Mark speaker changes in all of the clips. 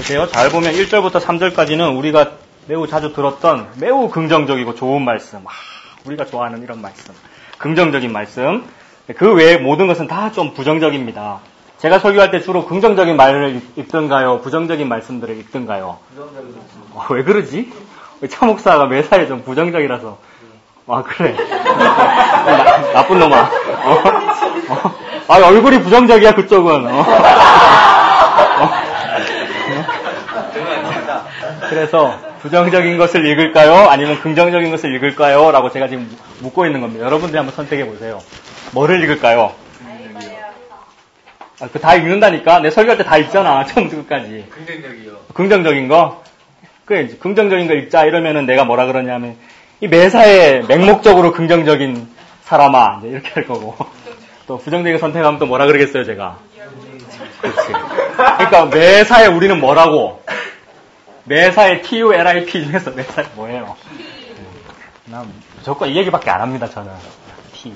Speaker 1: 보세요. 잘 보면 1절부터 3절까지는 우리가 매우 자주 들었던 매우 긍정적이고 좋은 말씀. 우리가 좋아하는 이런 말씀. 긍정적인 말씀. 그 외에 모든 것은 다 좀 부정적입니다. 제가 설교할 때 주로 긍정적인 말을 읽던가요? 부정적인 말씀들을 읽던가요? 왜 그러지? 차 목사가 매사에 좀 부정적이라서. 그래. 나쁜 놈아. 얼굴이 부정적이야, 그쪽은. 그래서 부정적인 것을 읽을까요? 아니면 긍정적인 것을 읽을까요? 라고 제가 지금 묻고 있는 겁니다. 여러분들이 한번 선택해 보세요. 뭐를 읽을까요? 그 다 읽는다니까? 내 설교할 때 다 읽잖아. 처음부터 끝까지.
Speaker 2: 긍정적이요.
Speaker 1: 긍정적인 거? 그래, 이제 긍정적인 거 읽자. 이러면은 내가 뭐라 그러냐면, 이 매사에 맹목적으로 긍정적인 사람아. 이제 이렇게 할 거고. 또 부정적인 선택하면 또 뭐라 그러겠어요, 제가? 그렇지. 그러니까 매사에 우리는 뭐라고? 매사에 TULIP 중에서 매사에 뭐예요? 난 무조건 이 얘기밖에 안 합니다, 저는. T.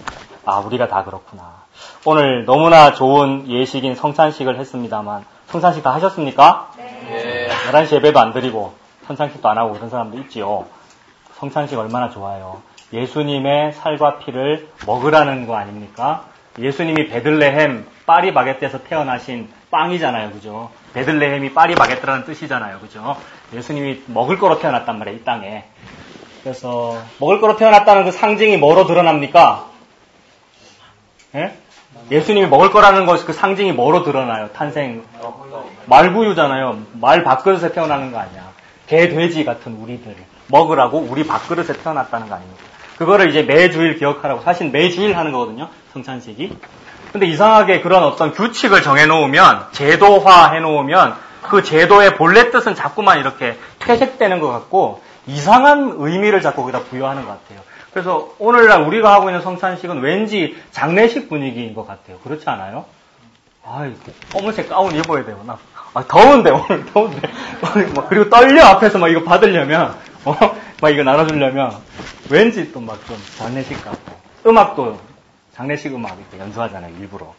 Speaker 1: 우리가 다 그렇구나. 오늘 너무나 좋은 예식인 성찬식을 했습니다만, 성찬식 다 하셨습니까?
Speaker 2: 네.
Speaker 1: 11시 예배도 안 드리고, 성찬식도 안 하고 그런 사람도 있지요. 성찬식 얼마나 좋아요. 예수님의 살과 피를 먹으라는 거 아닙니까? 예수님이 베들레헴 파리바게뜨에서 태어나신 빵이잖아요, 그죠? 베들레헴이 파리바게뜨라는 뜻이잖아요, 그죠? 예수님이 먹을 거로 태어났단 말이에요, 이 땅에. 그래서 먹을 거로 태어났다는 그 상징이 뭐로 드러납니까? 예? 예수님이 먹을 거라는 것, 그 상징이 뭐로 드러나요? 탄생. 말구유잖아요. 말 밥그릇에 태어나는 거 아니야. 개, 돼지 같은 우리들. 먹으라고 우리 밥그릇에 태어났다는 거 아닙니까? 그거를 이제 매주일 기억하라고. 사실 매주일 하는 거거든요. 성찬식이. 근데 이상하게 그런 어떤 규칙을 정해놓으면, 제도화 해놓으면, 그 제도의 본래 뜻은 자꾸만 이렇게 퇴색되는 것 같고, 이상한 의미를 자꾸 거기다 부여하는 것 같아요. 그래서 오늘날 우리가 하고 있는 성찬식은 왠지 장례식 분위기인 것 같아요. 그렇지 않아요? 검은색 가운 입어야 돼요. 더운데, 오늘 더운데. 그리고 떨려, 앞에서 이거 받으려면, 이거 나눠주려면, 왠지 또 좀 장례식 같고. 음악도 장례식 음악 이렇게 연주하잖아요, 일부러.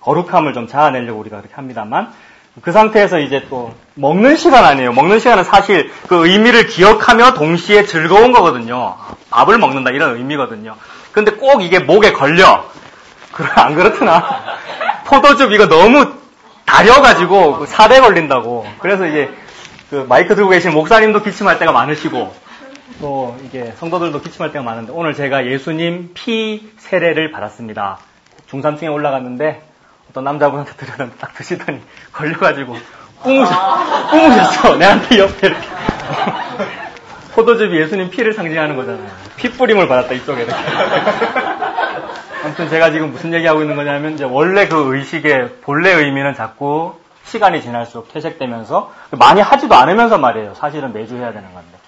Speaker 1: 거룩함을 좀 자아내려고 우리가 그렇게 합니다만, 그 상태에서 이제 또 먹는 시간 아니에요. 먹는 시간은 사실 그 의미를 기억하며 동시에 즐거운 거거든요. 밥을 먹는다 이런 의미거든요. 근데 꼭 이게 목에 걸려. 안 그렇구나. 포도즙 이거 너무 달여가지고 사대 걸린다고. 그래서 이제 그 마이크 들고 계신 목사님도 기침할 때가 많으시고 또 이게 성도들도 기침할 때가 많은데 오늘 제가 예수님 피 세례를 받았습니다. 중3층에 올라갔는데 어떤 남자분한테 드렸는데 딱 드시더니 걸려가지고 뿜으셨어. 내한테 옆에 이렇게. 포도즙이 예수님 피를 상징하는 거잖아요. 피 뿌림을 받았다, 이쪽에 이렇게. 아무튼 제가 지금 무슨 얘기하고 있는 거냐면 이제 원래 그 의식의 본래 의미는 자꾸 시간이 지날수록 퇴색되면서 많이 하지도 않으면서 말이에요. 사실은 매주 해야 되는 건데.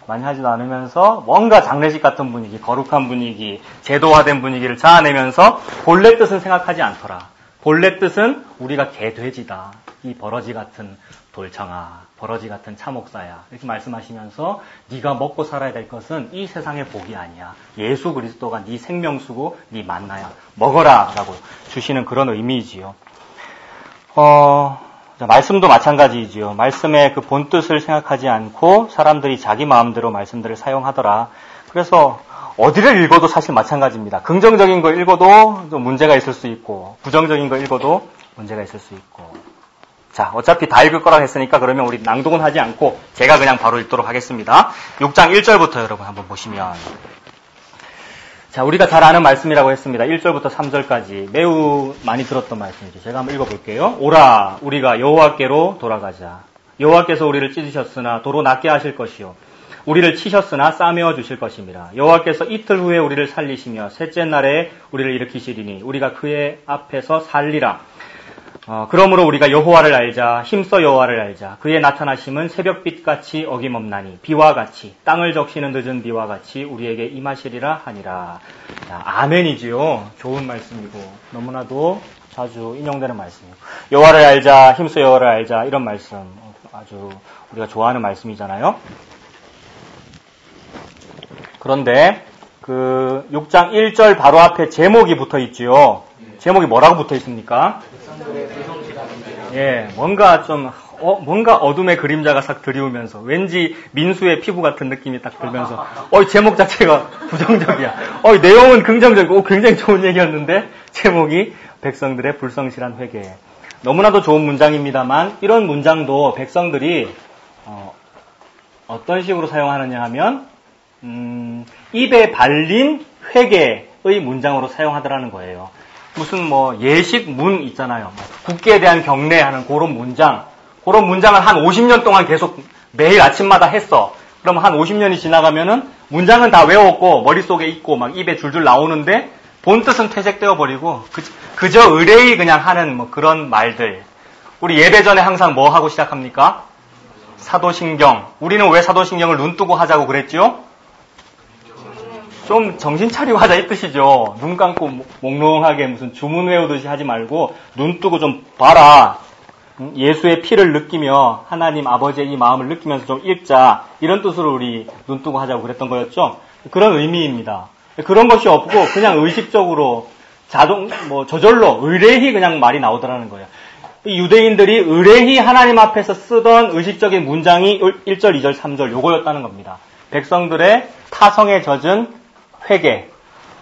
Speaker 1: 많이 하지도 않으면서 뭔가 장례식 같은 분위기, 거룩한 분위기, 제도화된 분위기를 자아내면서 본래 뜻은 생각하지 않더라. 본래 뜻은 우리가 개돼지다. 이 버러지 같은 돌청아, 버러지 같은 차목사야. 이렇게 말씀하시면서 네가 먹고 살아야 될 것은 이 세상의 복이 아니야. 예수 그리스도가 네 생명수고 네 만나야. 먹어라 라고 주시는 그런 의미이지요. 말씀도 마찬가지이지요. 말씀의 그 본뜻을 생각하지 않고 사람들이 자기 마음대로 말씀들을 사용하더라. 그래서 어디를 읽어도 사실 마찬가지입니다. 긍정적인 거 읽어도 좀 문제가 있을 수 있고 부정적인 거 읽어도 문제가 있을 수 있고. 자, 어차피 다 읽을 거라고 했으니까 그러면 우리 낭독은 하지 않고 제가 그냥 바로 읽도록 하겠습니다. 6장 1절부터 여러분 한번 보시면, 자, 우리가 잘 아는 말씀이라고 했습니다. 1절부터 3절까지 매우 많이 들었던 말씀이죠. 제가 한번 읽어볼게요. 오라, 우리가 여호와께로 돌아가자. 여호와께서 우리를 찢으셨으나 도로 낫게 하실 것이요 우리를 치셨으나 싸매어 주실 것입니다. 여호와께서 이틀 후에 우리를 살리시며 셋째 날에 우리를 일으키시리니 우리가 그의 앞에서 살리라. 그러므로 우리가 여호와를 알자. 힘써 여호와를 알자. 그의 나타나심은 새벽빛같이 어김없나니 비와 같이 땅을 적시는 늦은 비와 같이 우리에게 임하시리라 하니라. 자, 아멘이지요. 좋은 말씀이고 너무나도 자주 인용되는 말씀이고, 여호와를 알자, 힘써 여호와를 알자, 이런 말씀 아주 우리가 좋아하는 말씀이잖아요. 그런데 그 6장 1절 바로 앞에 제목이 붙어 있지요. 제목이 뭐라고 붙어 있습니까? 뭔가 좀 뭔가 어둠의 그림자가 싹 드리우면서 왠지 민수의 피부 같은 느낌이 딱 들면서 제목 자체가 부정적이야. 내용은 긍정적이고 굉장히 좋은 얘기였는데 제목이 백성들의 불성실한 회개. 너무나도 좋은 문장입니다만 이런 문장도 백성들이 어떤 식으로 사용하느냐 하면 입에 발린 회개의 문장으로 사용하더라는 거예요. 무슨 예식문 있잖아요. 국기에 대한 경례하는 그런 문장을 한 50년 동안 계속 매일 아침마다 했어. 그럼 한 50년이 지나가면은 문장은 다 외웠고 머릿속에 있고 막 입에 줄줄 나오는데 본뜻은 퇴색되어 버리고 그저 의뢰의 그냥 하는 그런 말들. 우리 예배 전에 항상 뭐 하고 시작합니까? 사도신경. 우리는 왜 사도신경을 눈 뜨고 하자고 그랬죠? 좀 정신 차리고 하자 이 뜻이죠. 눈 감고 몽롱하게 무슨 주문 외우듯이 하지 말고 눈 뜨고 좀 봐라. 예수의 피를 느끼며 하나님 아버지의 이 마음을 느끼면서 좀 읽자. 이런 뜻으로 우리 눈 뜨고 하자고 그랬던 거였죠. 그런 의미입니다. 그런 것이 없고 그냥 의식적으로 저절로 의뢰히 그냥 말이 나오더라는 거예요. 유대인들이 의뢰히 하나님 앞에서 쓰던 의식적인 문장이 1절, 2절, 3절 요거였다는 겁니다. 백성들의 타성에 젖은 회개.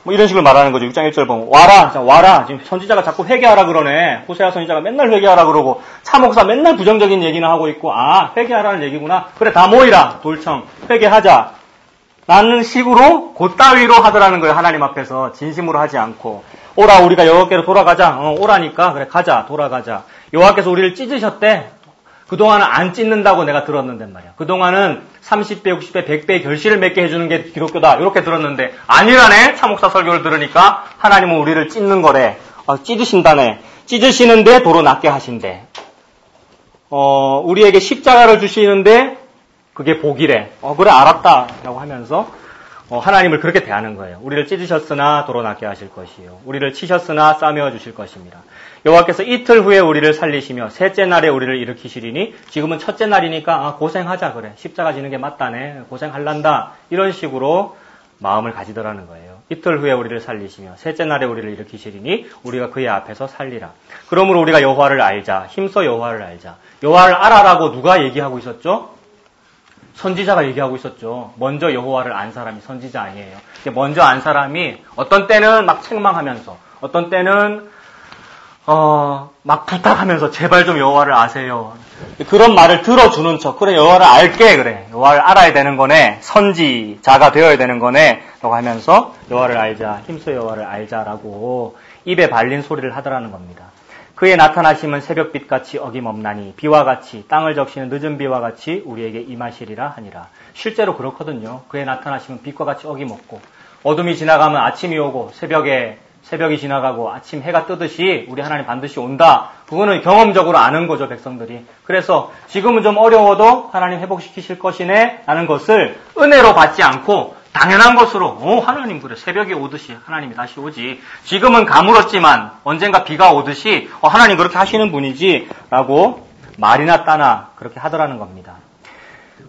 Speaker 1: 이런 식으로 말하는 거죠. 6장 1절 보면 와라. 지금 선지자가 자꾸 회개하라 그러네. 호세아 선지자가 맨날 회개하라 그러고 차목사 맨날 부정적인 얘기는 하고 있고 회개하라는 얘기구나. 그래 다 모이라. 돌청 회개하자. 라는 식으로 곧따위로 하더라는 거예요. 하나님 앞에서 진심으로 하지 않고 오라 우리가 여호와께로 돌아가자. 오라니까 그래 가자 돌아가자. 여호와께서 우리를 찢으셨대. 그동안은 안 찢는다고 내가 들었는데 말이야. 그동안은 30배, 60배, 100배의 결실을 맺게 해주는 게 기독교다. 이렇게 들었는데 아니라네. 차목사 설교를 들으니까 하나님은 우리를 찢는 거래. 찢으신다네. 찢으시는데 도로 낫게 하신대. 우리에게 십자가를 주시는데 그게 복이래. 그래 알았다. 라고 하면서 하나님을 그렇게 대하는 거예요. 우리를 찢으셨으나 도로 낫게 하실 것이요. 우리를 치셨으나 싸매어 주실 것입니다. 여호와께서 이틀 후에 우리를 살리시며 셋째 날에 우리를 일으키시리니 지금은 첫째 날이니까 고생하자 그래. 십자가 지는 게 맞다네. 고생할란다. 이런 식으로 마음을 가지더라는 거예요. 이틀 후에 우리를 살리시며 셋째 날에 우리를 일으키시리니 우리가 그의 앞에서 살리라. 그러므로 우리가 여호와를 알자. 힘써 여호와를 알자. 여호와를 알아라고 누가 얘기하고 있었죠? 선지자가 얘기하고 있었죠. 먼저 여호와를 안 사람이 선지자 아니에요. 먼저 안 사람이 어떤 때는 막 책망하면서 어떤 때는 막 부탁하면서 제발 좀 여호와를 아세요. 그런 말을 들어주는 척. 그래 여호와를 알게 그래. 여호와를 알아야 되는 거네. 선지자가 되어야 되는 거네. 라고 하면서 여호와를 알자. 힘써 여호와를 알자라고 입에 발린 소리를 하더라는 겁니다. 그의 나타나심은 새벽빛같이 어김없나니 비와 같이 땅을 적시는 늦은 비와 같이 우리에게 임하시리라 하니라. 실제로 그렇거든요. 그의 나타나심은 빛과 같이 어김없고 어둠이 지나가면 아침이 오고 새벽이 지나가고 아침 해가 뜨듯이 우리 하나님 반드시 온다. 그거는 경험적으로 아는 거죠, 백성들이. 그래서 지금은 좀 어려워도 하나님 회복시키실 것이네 라는 것을 은혜로 받지 않고 당연한 것으로 하나님 그래 새벽이 오듯이 하나님이 다시 오지. 지금은 가물었지만 언젠가 비가 오듯이 하나님 그렇게 하시는 분이지 라고 말이나 따나 그렇게 하더라는 겁니다.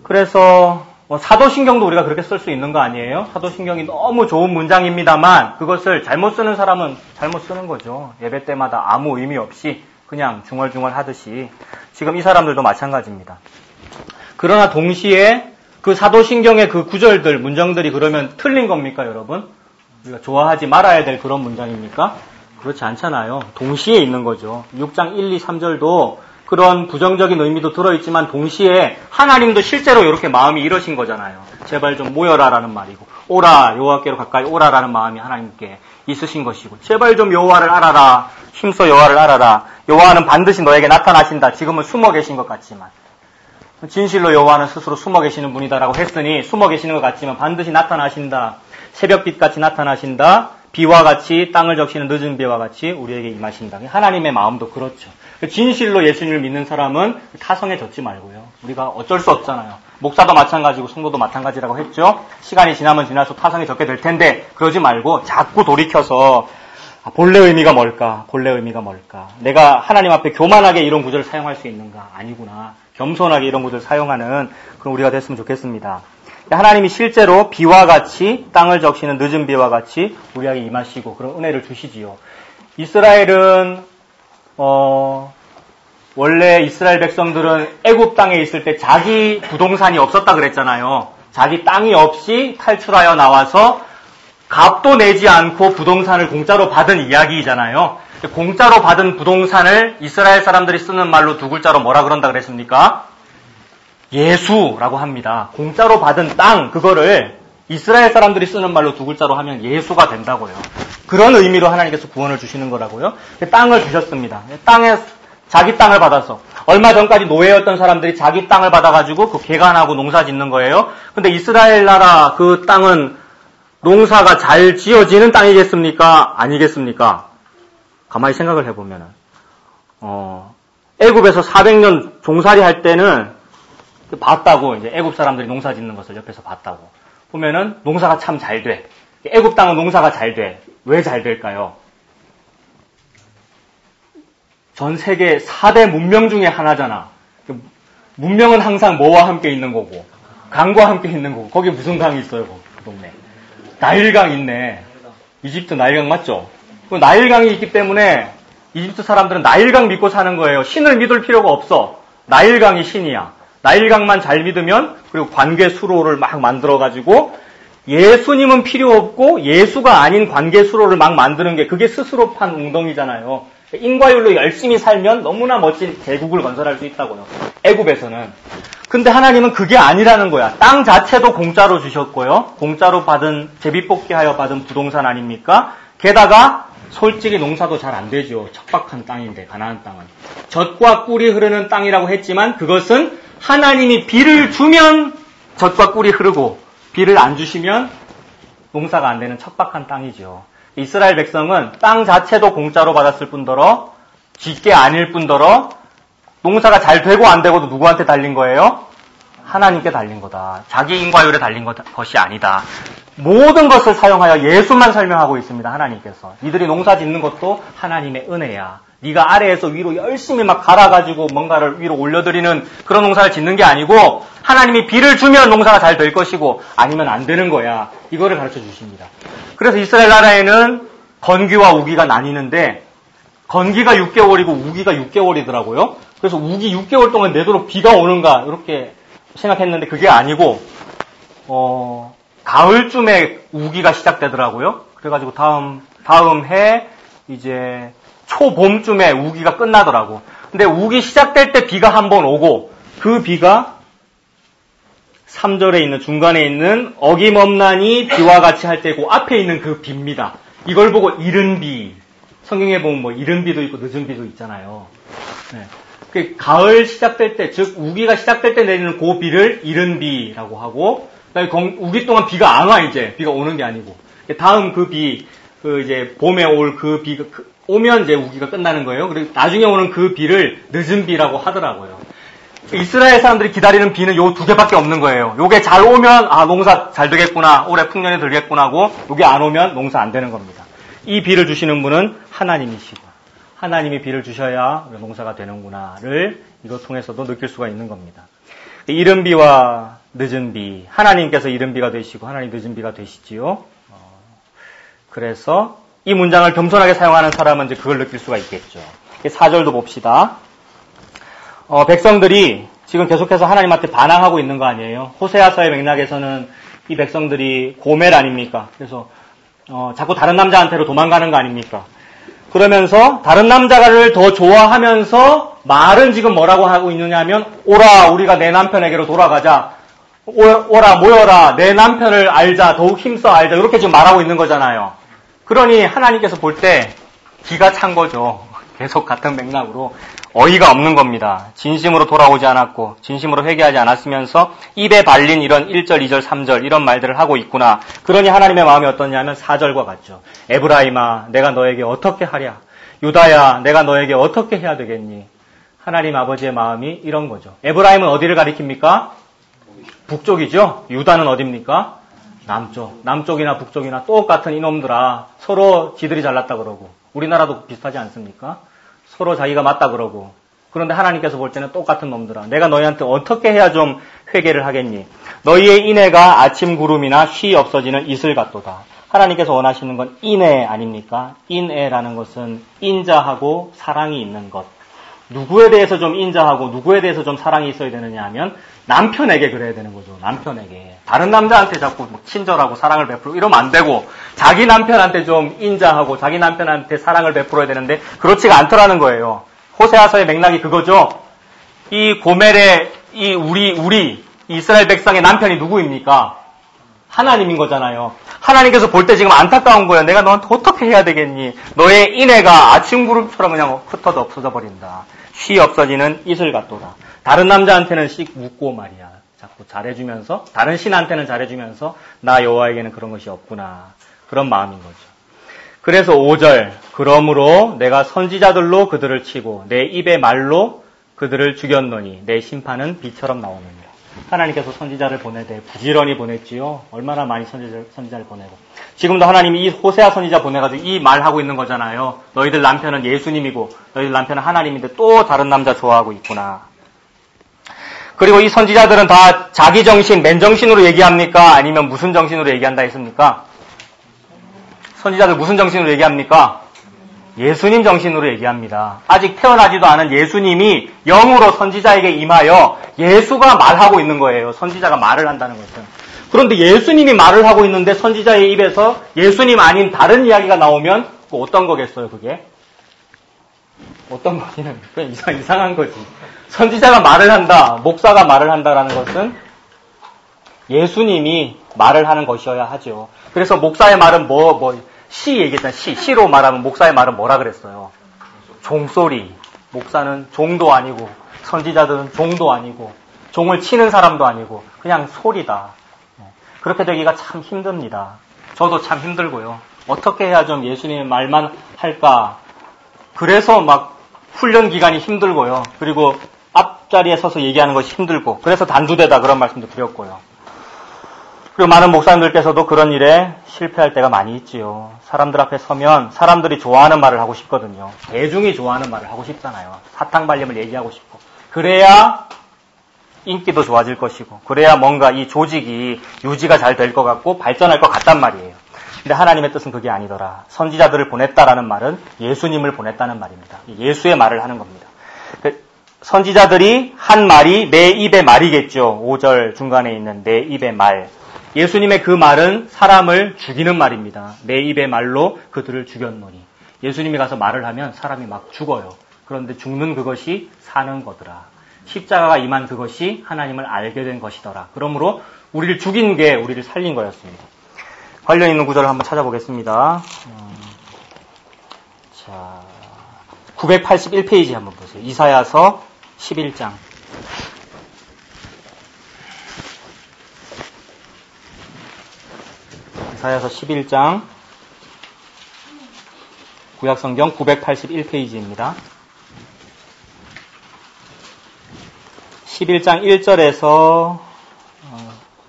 Speaker 1: 그래서 사도신경도 우리가 그렇게 쓸 수 있는 거 아니에요? 사도신경이 너무 좋은 문장입니다만 그것을 잘못 쓰는 사람은 잘못 쓰는 거죠. 예배 때마다 아무 의미 없이 그냥 중얼중얼 하듯이 지금 이 사람들도 마찬가지입니다. 그러나 동시에 그 사도신경의 그 구절들, 문장들이 그러면 틀린 겁니까, 여러분? 우리가 좋아하지 말아야 될 그런 문장입니까? 그렇지 않잖아요. 동시에 있는 거죠. 6장 1, 2, 3절도 그런 부정적인 의미도 들어있지만 동시에 하나님도 실제로 이렇게 마음이 이러신 거잖아요. 제발 좀 모여라라는 말이고 오라, 여호와께로 가까이 오라라는 마음이 하나님께 있으신 것이고 제발 좀 여호와를 알아라, 힘써 여호와를 알아라. 여호와는 반드시 너에게 나타나신다. 지금은 숨어 계신 것 같지만 진실로 여호와는 스스로 숨어 계시는 분이다라고 했으니 숨어 계시는 것 같지만 반드시 나타나신다. 새벽빛같이 나타나신다. 비와 같이 땅을 적시는 늦은 비와 같이 우리에게 임하신다. 하나님의 마음도 그렇죠. 진실로 예수님을 믿는 사람은 타성에 젖지 말고요. 우리가 어쩔 수 없잖아요. 목사도 마찬가지고 성도도 마찬가지라고 했죠. 시간이 지나면 지날수록 타성에 젖게 될 텐데 그러지 말고 자꾸 돌이켜서 본래 의미가 뭘까? 본래 의미가 뭘까? 내가 하나님 앞에 교만하게 이런 구절을 사용할 수 있는가? 아니구나. 겸손하게 이런 구절을 사용하는 그런 우리가 됐으면 좋겠습니다. 하나님이 실제로 비와 같이 땅을 적시는 늦은 비와 같이 우리에게 임하시고 그런 은혜를 주시지요. 이스라엘은 원래 이스라엘 백성들은 애굽 땅에 있을 때 자기 부동산이 없었다 그랬잖아요. 자기 땅이 없이 탈출하여 나와서 값도 내지 않고 부동산을 공짜로 받은 이야기잖아요. 공짜로 받은 부동산을 이스라엘 사람들이 쓰는 말로 두 글자로 뭐라 그런다 그랬습니까? 예수라고 합니다. 공짜로 받은 땅, 그거를 이스라엘 사람들이 쓰는 말로 두 글자로 하면 예수가 된다고요. 그런 의미로 하나님께서 구원을 주시는 거라고요. 땅을 주셨습니다. 자기 땅을 받아서. 얼마 전까지 노예였던 사람들이 자기 땅을 받아가지고 그 개간하고 농사 짓는 거예요. 근데 이스라엘 나라 그 땅은 농사가 잘 지어지는 땅이겠습니까? 아니겠습니까? 가만히 생각을 해보면은, 애굽에서 400년 종살이 할 때는 봤다고, 이제 애굽 사람들이 농사 짓는 것을 옆에서 봤다고. 보면은 농사가 참 잘 돼. 애굽 땅은 농사가 잘 돼. 왜 잘 될까요? 전 세계 4대 문명 중에 하나잖아. 문명은 항상 뭐와 함께 있는 거고, 강과 함께 있는 거고. 거기 무슨 강이 있어요, 그 동네? 나일강 있네. 이집트 나일강 맞죠? 그 나일강이 있기 때문에 이집트 사람들은 나일강 믿고 사는 거예요. 신을 믿을 필요가 없어. 나일강이 신이야. 나일강만 잘 믿으면, 그리고 관계 수로를 막 만들어가지고, 예수님은 필요 없고 예수가 아닌 관계 수로를 막 만드는 게 그게 스스로 판 웅덩이잖아요. 인과율로 열심히 살면 너무나 멋진 대국을 건설할 수 있다고요. 애굽에서는. 근데 하나님은 그게 아니라는 거야. 땅 자체도 공짜로 주셨고요. 공짜로 받은, 제비뽑기하여 받은 부동산 아닙니까? 게다가 솔직히 농사도 잘 안 되죠. 척박한 땅인데, 가나안 땅은. 젖과 꿀이 흐르는 땅이라고 했지만 그것은 하나님이 비를 주면 젖과 꿀이 흐르고 비를 안 주시면 농사가 안 되는 척박한 땅이죠. 이스라엘 백성은 땅 자체도 공짜로 받았을 뿐더러 쥐게 아닐 뿐더러 농사가 잘 되고 안 되고도 누구한테 달린 거예요? 하나님께 달린 거다. 자기 인과율에 달린 것이 아니다. 모든 것을 사용하여 예수만 설명하고 있습니다. 하나님께서. 이들이 농사 짓는 것도 하나님의 은혜야. 네가 아래에서 위로 열심히 막 갈아가지고 뭔가를 위로 올려드리는 그런 농사를 짓는 게 아니고 하나님이 비를 주면 농사가 잘 될 것이고 아니면 안 되는 거야. 이거를 가르쳐 주십니다. 그래서 이스라엘 나라에는 건기와 우기가 나뉘는데 건기가 6개월이고 우기가 6개월이더라고요. 그래서 우기 6개월 동안 내도록 비가 오는가 이렇게 생각했는데 그게 아니고 가을쯤에 우기가 시작되더라고요. 그래가지고 다음 해 이제 초봄쯤에 우기가 끝나더라고. 근데 우기 시작될 때 비가 한번 오고 그 비가 3절에 있는 중간에 있는 어김없나니 비와 같이 할 때고 앞에 있는 그 비입니다. 이걸 보고 이른 비. 성경에 보면 뭐 이른 비도 있고 늦은 비도 있잖아요. 네. 그 가을 시작될 때, 즉 우기가 시작될 때 내리는 그 비를 이른 비라고 하고 그다음에 우기 동안 비가 안 와 이제 비가 오는 게 아니고 다음 그 비, 그 이제 봄에 올 그 비가 오면 이제 우기가 끝나는 거예요. 그리고 나중에 오는 그 비를 늦은 비라고 하더라고요. 이스라엘 사람들이 기다리는 비는 요 두 개밖에 없는 거예요. 요게 잘 오면 농사 잘 되겠구나. 올해 풍년이 들겠구나 하고 요게 안 오면 농사 안 되는 겁니다. 이 비를 주시는 분은 하나님이시고 하나님이 비를 주셔야 농사가 되는구나를 이것 통해서도 느낄 수가 있는 겁니다. 이른 비와 늦은 비, 하나님께서 이른 비가 되시고 하나님 늦은 비가 되시지요. 그래서 이 문장을 겸손하게 사용하는 사람은 이제 그걸 느낄 수가 있겠죠. 4절도 봅시다. 백성들이 지금 계속해서 하나님한테 반항하고 있는 거 아니에요? 호세아서의 맥락에서는 이 백성들이 고멜 아닙니까? 그래서 자꾸 다른 남자한테로 도망가는 거 아닙니까? 그러면서 다른 남자를 더 좋아하면서 말은 지금 뭐라고 하고 있느냐 하면 오라 우리가 내 남편에게로 돌아가자. 오라 모여라 내 남편을 알자 더욱 힘써 알자 이렇게 지금 말하고 있는 거잖아요. 그러니 하나님께서 볼 때 기가 찬 거죠. 계속 같은 맥락으로 어이가 없는 겁니다. 진심으로 돌아오지 않았고 진심으로 회개하지 않았으면서 입에 발린 이런 1절, 2절, 3절 이런 말들을 하고 있구나. 그러니 하나님의 마음이 어떠냐면 4절과 같죠. 에브라임아 내가 너에게 어떻게 하랴. 유다야 내가 너에게 어떻게 해야 되겠니. 하나님 아버지의 마음이 이런 거죠. 에브라임은 어디를 가리킵니까? 북쪽이죠. 유다는 어디입니까? 남쪽. 남쪽이나 북쪽이나 똑같은 이놈들아. 서로 지들이 잘났다 그러고 우리나라도 비슷하지 않습니까? 서로 자기가 맞다 그러고. 그런데 하나님께서 볼 때는 똑같은 놈들아. 내가 너희한테 어떻게 해야 좀 회개를 하겠니? 너희의 인애가 아침 구름이나 쉬 없어지는 이슬 같도다. 하나님께서 원하시는 건 인애 아닙니까? 인애라는 것은 인자하고 사랑이 있는 것. 누구에 대해서 좀 인자하고 누구에 대해서 좀 사랑이 있어야 되느냐 하면 남편에게 그래야 되는 거죠. 남편에게. 다른 남자한테 자꾸 친절하고 사랑을 베풀고 이러면 안 되고 자기 남편한테 좀 인자하고 자기 남편한테 사랑을 베풀어야 되는데 그렇지가 않더라는 거예요. 호세아서의 맥락이 그거죠. 이 고멜의 우리 이스라엘 백성의 남편이 누구입니까? 하나님인 거잖아요. 하나님께서 볼 때 지금 안타까운 거예요. 내가 너한테 어떻게 해야 되겠니? 너의 인애가 아침 구름처럼 그냥 흩어져 없어져 버린다. 쉬 없어지는 이슬 같도다. 다른 남자한테는 씩 묻고 말이야. 자꾸 잘해주면서 다른 신한테는 잘해주면서 나 여호와에게는 그런 것이 없구나. 그런 마음인 거죠. 그래서 5절 그러므로 내가 선지자들로 그들을 치고 내 입의 말로 그들을 죽였노니 내 심판은 비처럼 나오느니라. 하나님께서 선지자를 보내되 부지런히 보냈지요. 얼마나 많이 선지자를 보내고. 지금도 하나님이 이 호세아 선지자 보내가지고 이 말하고 있는 거잖아요. 너희들 남편은 예수님이고 너희들 남편은 하나님인데 또 다른 남자 좋아하고 있구나. 그리고 이 선지자들은 다 자기 정신, 맨정신으로 얘기합니까? 아니면 무슨 정신으로 얘기한다 했습니까? 선지자들 무슨 정신으로 얘기합니까? 예수님 정신으로 얘기합니다. 아직 태어나지도 않은 예수님이 영으로 선지자에게 임하여 예수가 말하고 있는 거예요. 선지자가 말을 한다는 것은. 그런데 예수님이 말을 하고 있는데 선지자의 입에서 예수님 아닌 다른 이야기가 나오면 어떤 거겠어요, 그게? 어떤 거기는 그냥 이상한 거지. 선지자가 말을 한다, 목사가 말을 한다라는 것은 예수님이 말을 하는 것이어야 하죠. 그래서 목사의 말은 시 얘기했잖아요. 시로 말하면 목사의 말은 뭐라 그랬어요? 종소리. 목사는 종도 아니고 선지자들은 종도 아니고 종을 치는 사람도 아니고 그냥 소리다. 그렇게 되기가 참 힘듭니다. 저도 참 힘들고요. 어떻게 해야 좀 예수님의 말만 할까? 그래서 막 훈련 기간이 힘들고요. 그리고 앞자리에 서서 얘기하는 것이 힘들고 그래서 단두대다 그런 말씀도 드렸고요. 그리고 많은 목사님들께서도 그런 일에 실패할 때가 많이 있지요. 사람들 앞에 서면 사람들이 좋아하는 말을 하고 싶거든요. 대중이 좋아하는 말을 하고 싶잖아요. 사탕발림을 얘기하고 싶고. 그래야 인기도 좋아질 것이고 그래야 뭔가 이 조직이 유지가 잘 될 것 같고 발전할 것 같단 말이에요. 근데 하나님의 뜻은 그게 아니더라. 선지자들을 보냈다라는 말은 예수님을 보냈다는 말입니다. 예수의 말을 하는 겁니다. 선지자들이 한 말이 내 입의 말이겠죠. 5절 중간에 있는 내 입의 말. 예수님의 그 말은 사람을 죽이는 말입니다. 내 입의 말로 그들을 죽였노니. 예수님이 가서 말을 하면 사람이 막 죽어요. 그런데 죽는 그것이 사는 거더라. 십자가가 임한 그것이 하나님을 알게 된 것이더라. 그러므로 우리를 죽인 게 우리를 살린 거였습니다. 관련 있는 구절을 한번 찾아보겠습니다. 자, 981페이지 한번 보세요. 이사야서 11장. 이사야서 11장 구약성경 981페이지입니다. 11장 1절에서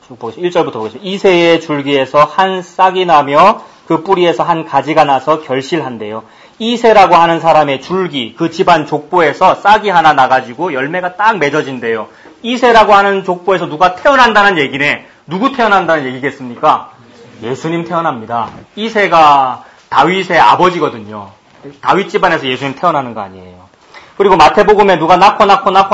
Speaker 1: 쭉 보겠습니다. 1절부터 보겠습니다. 이새의 줄기에서 한 싹이 나며 그 뿌리에서 한 가지가 나서 결실한대요. 이새라고 하는 사람의 줄기, 그 집안 족보에서 싹이 하나 나가지고 열매가 딱 맺어진대요. 이새라고 하는 족보에서 누가 태어난다는 얘기네. 누구 태어난다는 얘기겠습니까? 예수님 태어납니다. 이새가 다윗의 아버지거든요. 다윗 집안에서 예수님 태어나는 거 아니에요. 그리고 마태복음에 누가 낳고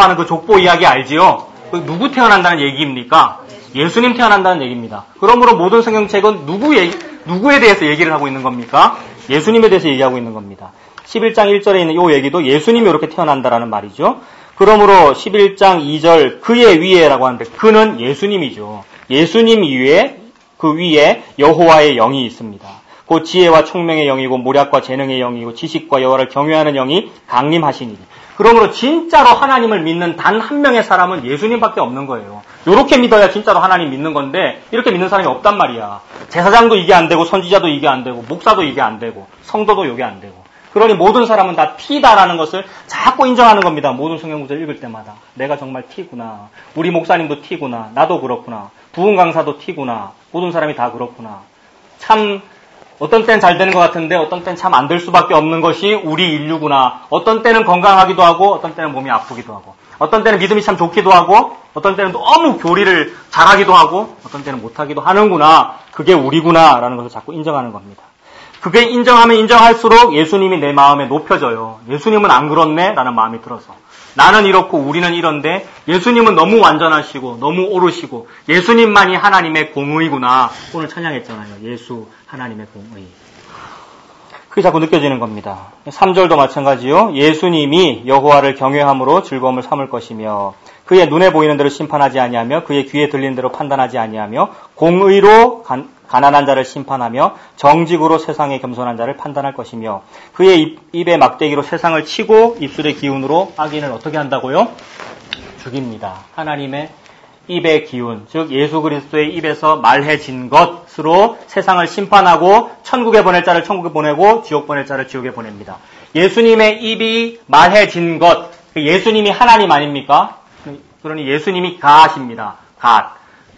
Speaker 1: 하는 그 족보 이야기 알지요? 그 누구 태어난다는 얘기입니까? 예수님 태어난다는 얘기입니다. 그러므로 모든 성경책은 누구에 대해서 얘기를 하고 있는 겁니까? 예수님에 대해서 얘기하고 있는 겁니다. 11장 1절에 있는 이 얘기도 예수님이 이렇게 태어난다라는 말이죠. 그러므로 11장 2절 그의 위에라고 하는데 그는 예수님이죠. 예수님 위에 그 위에 여호와의 영이 있습니다. 곧 지혜와 총명의 영이고 모략과 재능의 영이고 지식과 여호와를 경외하는 영이 강림하시니. 그러므로 진짜로 하나님을 믿는 단 한 명의 사람은 예수님밖에 없는 거예요. 이렇게 믿어야 진짜로 하나님 믿는 건데 이렇게 믿는 사람이 없단 말이야. 제사장도 이게 안 되고 선지자도 이게 안 되고 목사도 이게 안 되고 성도도 이게 안 되고. 그러니 모든 사람은 다 T다라는 것을 자꾸 인정하는 겁니다. 모든 성경구절 읽을 때마다. 내가 정말 T구나. 우리 목사님도 T구나. 나도 그렇구나. 부흥 강사도 T구나. 모든 사람이 다 그렇구나. 참 어떤 때는 잘 되는 것 같은데 어떤 때는 참 안 될 수밖에 없는 것이 우리 인류구나. 어떤 때는 건강하기도 하고 어떤 때는 몸이 아프기도 하고 어떤 때는 믿음이 참 좋기도 하고 어떤 때는 너무 교리를 잘하기도 하고 어떤 때는 못하기도 하는구나. 그게 우리구나 라는 것을 자꾸 인정하는 겁니다. 그게 인정하면 인정할수록 예수님이 내 마음에 높여져요. 예수님은 안 그렇네? 라는 마음이 들어서. 나는 이렇고 우리는 이런데 예수님은 너무 완전하시고 너무 오르시고 예수님만이 하나님의 공의구나. 오늘 찬양했잖아요. 예수 하나님의 공의. 그게 자꾸 느껴지는 겁니다. 3절도 마찬가지요. 예수님이 여호와를 경외함으로 즐거움을 삼을 것이며 그의 눈에 보이는 대로 심판하지 아니하며 그의 귀에 들리는 대로 판단하지 아니하며 공의로 가난한 자를 심판하며 정직으로 세상에 겸손한 자를 판단할 것이며 그의 입의 막대기로 세상을 치고 입술의 기운으로 악인을 어떻게 한다고요? 죽입니다. 하나님의 입의 기운, 즉 예수 그리스도의 입에서 말해진 것으로 세상을 심판하고 천국에 보낼 자를 천국에 보내고 지옥 보낼 자를 지옥에 보냅니다. 예수님의 입이 말해진 것, 예수님이 하나님 아닙니까? 그러니 예수님이 갓입니다.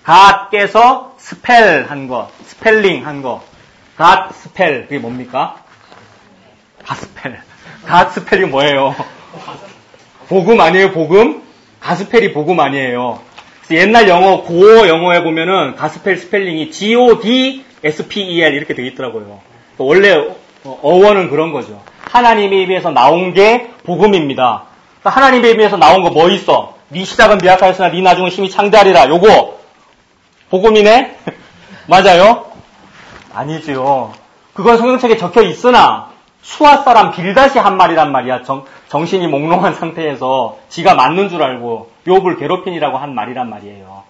Speaker 1: 갓께서 스펠한 거, 스펠링 한 거. 갓 스펠, 그게 뭡니까? 갓스펠. 갓스펠이 뭐예요? 복음 아니에요, 복음? 갓스펠이 복음 아니에요. 옛날 영어, 고어 영어에 보면은 갓스펠 스펠링이 G-O-D-S-P-E-L 이렇게 되어 있더라고요. 원래 어원은 그런 거죠. 하나님의 입에서 나온 게 복음입니다. 하나님의 입에서 나온 거 뭐 있어? 네 시작은 미약하였으나 네 나중은 심히 창대하리라. 요거 복음이네? 맞아요? 아니지요. 그건 성경책에 적혀 있으나 수아 사람 빌닷이 한 말이란 말이야. 정신이 몽롱한 상태에서 지가 맞는 줄 알고 욥을 괴롭히니라고 한 말이란 말이에요.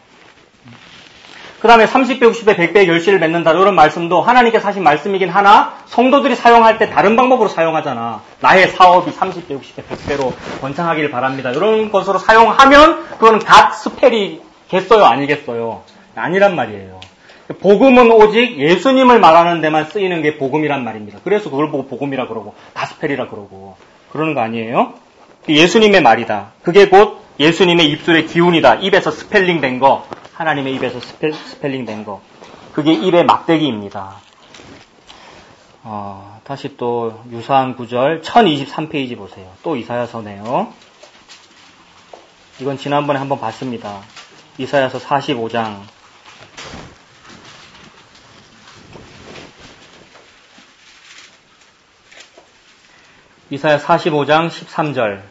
Speaker 1: 그 다음에 30배, 60배, 100배의 결실을 맺는다. 이런 말씀도 하나님께서 하신 말씀이긴 하나 성도들이 사용할 때 다른 방법으로 사용하잖아. 나의 사업이 30배, 60배, 100배로 번창하기를 바랍니다. 이런 것으로 사용하면 그건 갓 스펠이겠어요? 아니겠어요? 아니란 말이에요. 복음은 오직 예수님을 말하는 데만 쓰이는 게 복음이란 말입니다. 그래서 그걸 보고 복음이라 그러고 가스펠이라 그러고 그러는 거 아니에요? 예수님의 말이다. 그게 곧 예수님의 입술의 기운이다. 입에서 스펠링 된 거. 하나님의 입에서 스펠링 된 거. 그게 입의 막대기입니다. 다시 또 유사한 구절 1023페이지 보세요. 또 이사야서네요. 이건 지난번에 한번 봤습니다. 이사야서 45장. 이사야 45장 13절.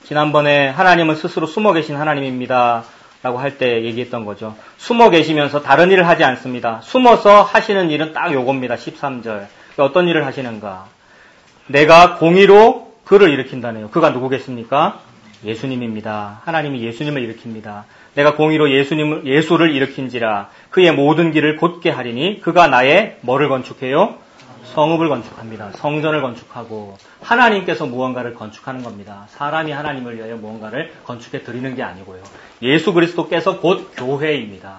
Speaker 1: 지난번에 하나님은 스스로 숨어 계신 하나님입니다. 라고 할 때 얘기했던 거죠. 숨어 계시면서 다른 일을 하지 않습니다. 숨어서 하시는 일은 딱 요겁니다. 13절. 어떤 일을 하시는가? 내가 공의로 그를 일으킨다네요. 그가 누구겠습니까? 예수님입니다. 하나님이 예수님을 일으킵니다. 내가 공의로 예수를 일으킨지라 그의 모든 길을 곧게 하리니 그가 나의 뭐를 건축해요? 성읍을 건축합니다. 성전을 건축하고 하나님께서 무언가를 건축하는 겁니다. 사람이 하나님을 위하여 무언가를 건축해 드리는 게 아니고요. 예수 그리스도께서 곧 교회입니다.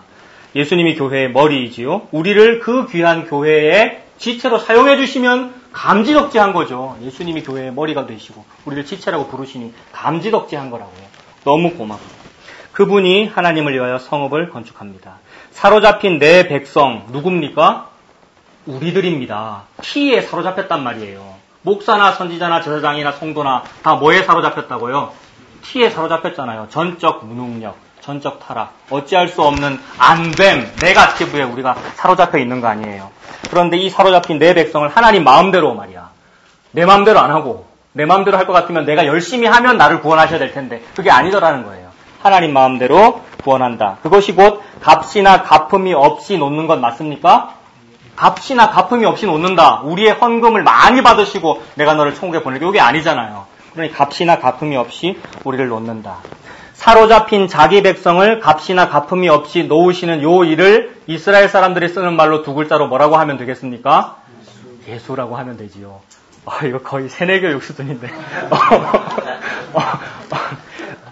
Speaker 1: 예수님이 교회의 머리이지요. 우리를 그 귀한 교회의 지체로 사용해 주시면 감지덕지한 거죠. 예수님이 교회의 머리가 되시고 우리를 지체라고 부르시니 감지덕지한 거라고요. 너무 고맙습니다. 그분이 하나님을 위하여 성읍을 건축합니다. 사로잡힌 내 백성 누굽니까? 우리들입니다. 티에 사로잡혔단 말이에요. 목사나 선지자나 제사장이나 성도나 다 뭐에 사로잡혔다고요? 티에 사로잡혔잖아요. 전적 무능력, 전적 타락, 어찌할 수 없는 안됨, 네거티브에 우리가 사로잡혀 있는 거 아니에요. 그런데 이 사로잡힌 내 백성을 하나님 마음대로 말이야. 내 마음대로 안 하고 내 마음대로 할 것 같으면 내가 열심히 하면 나를 구원하셔야 될 텐데 그게 아니더라는 거예요. 하나님 마음대로 구원한다. 그것이 곧 값이나 갚음이 없이 놓는 것 맞습니까? 값이나 갚음이 없이 놓는다. 우리의 헌금을 많이 받으시고 내가 너를 천국에 보낼게. 이게 아니잖아요. 그러니 값이나 갚음이 없이 우리를 놓는다. 사로잡힌 자기 백성을 값이나 갚음이 없이 놓으시는 요 일을 이스라엘 사람들이 쓰는 말로 두 글자로 뭐라고 하면 되겠습니까? 예수라고 하면 되지요. 이거 거의 세뇌교육 수준인데.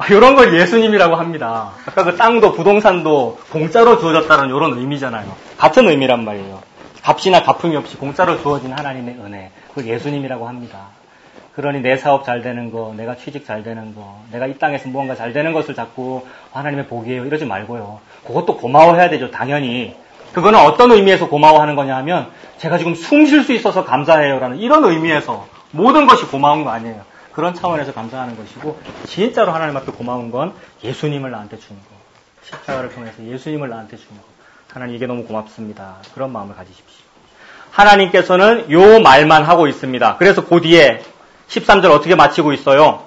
Speaker 1: 이런 걸 예수님이라고 합니다. 아까 그 땅도 부동산도 공짜로 주어졌다는 이런 의미잖아요. 같은 의미란 말이에요. 값이나 갚음이 없이 공짜로 주어진 하나님의 은혜. 그걸 예수님이라고 합니다. 그러니 내 사업 잘 되는 거, 내가 취직 잘 되는 거, 내가 이 땅에서 무언가 잘 되는 것을 자꾸 하나님의 복이에요. 이러지 말고요. 그것도 고마워해야 되죠. 당연히. 그거는 어떤 의미에서 고마워하는 거냐 하면 제가 지금 숨 쉴 수 있어서 감사해요라는 이런 의미에서 모든 것이 고마운 거 아니에요. 그런 차원에서 감사하는 것이고 진짜로 하나님 앞에 고마운 건 예수님을 나한테 주는 거. 십자가를 통해서 예수님을 나한테 주는 거. 하나님 이게 너무 고맙습니다. 그런 마음을 가지십시오. 하나님께서는 요 말만 하고 있습니다. 그래서 그 뒤에 13절 어떻게 마치고 있어요?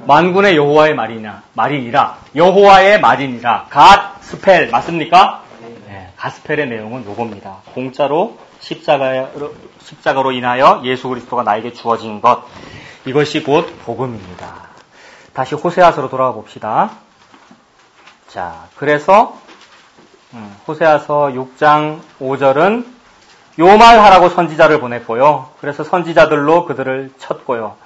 Speaker 1: 만군의 여호와의 말이니라. 여호와의 말이니라. 갓 스펠 맞습니까? 네, 갓스펠의 내용은 요겁니다. 공짜로 십자가로 인하여 예수 그리스도가 나에게 주어진 것. 이것이 곧 복음입니다. 다시 호세아서로 돌아가 봅시다. 자, 그래서 호세아서 6장 5절은 요 말 하라고 선지자를 보냈고요. 그래서 선지자들로 그들을 쳤고요.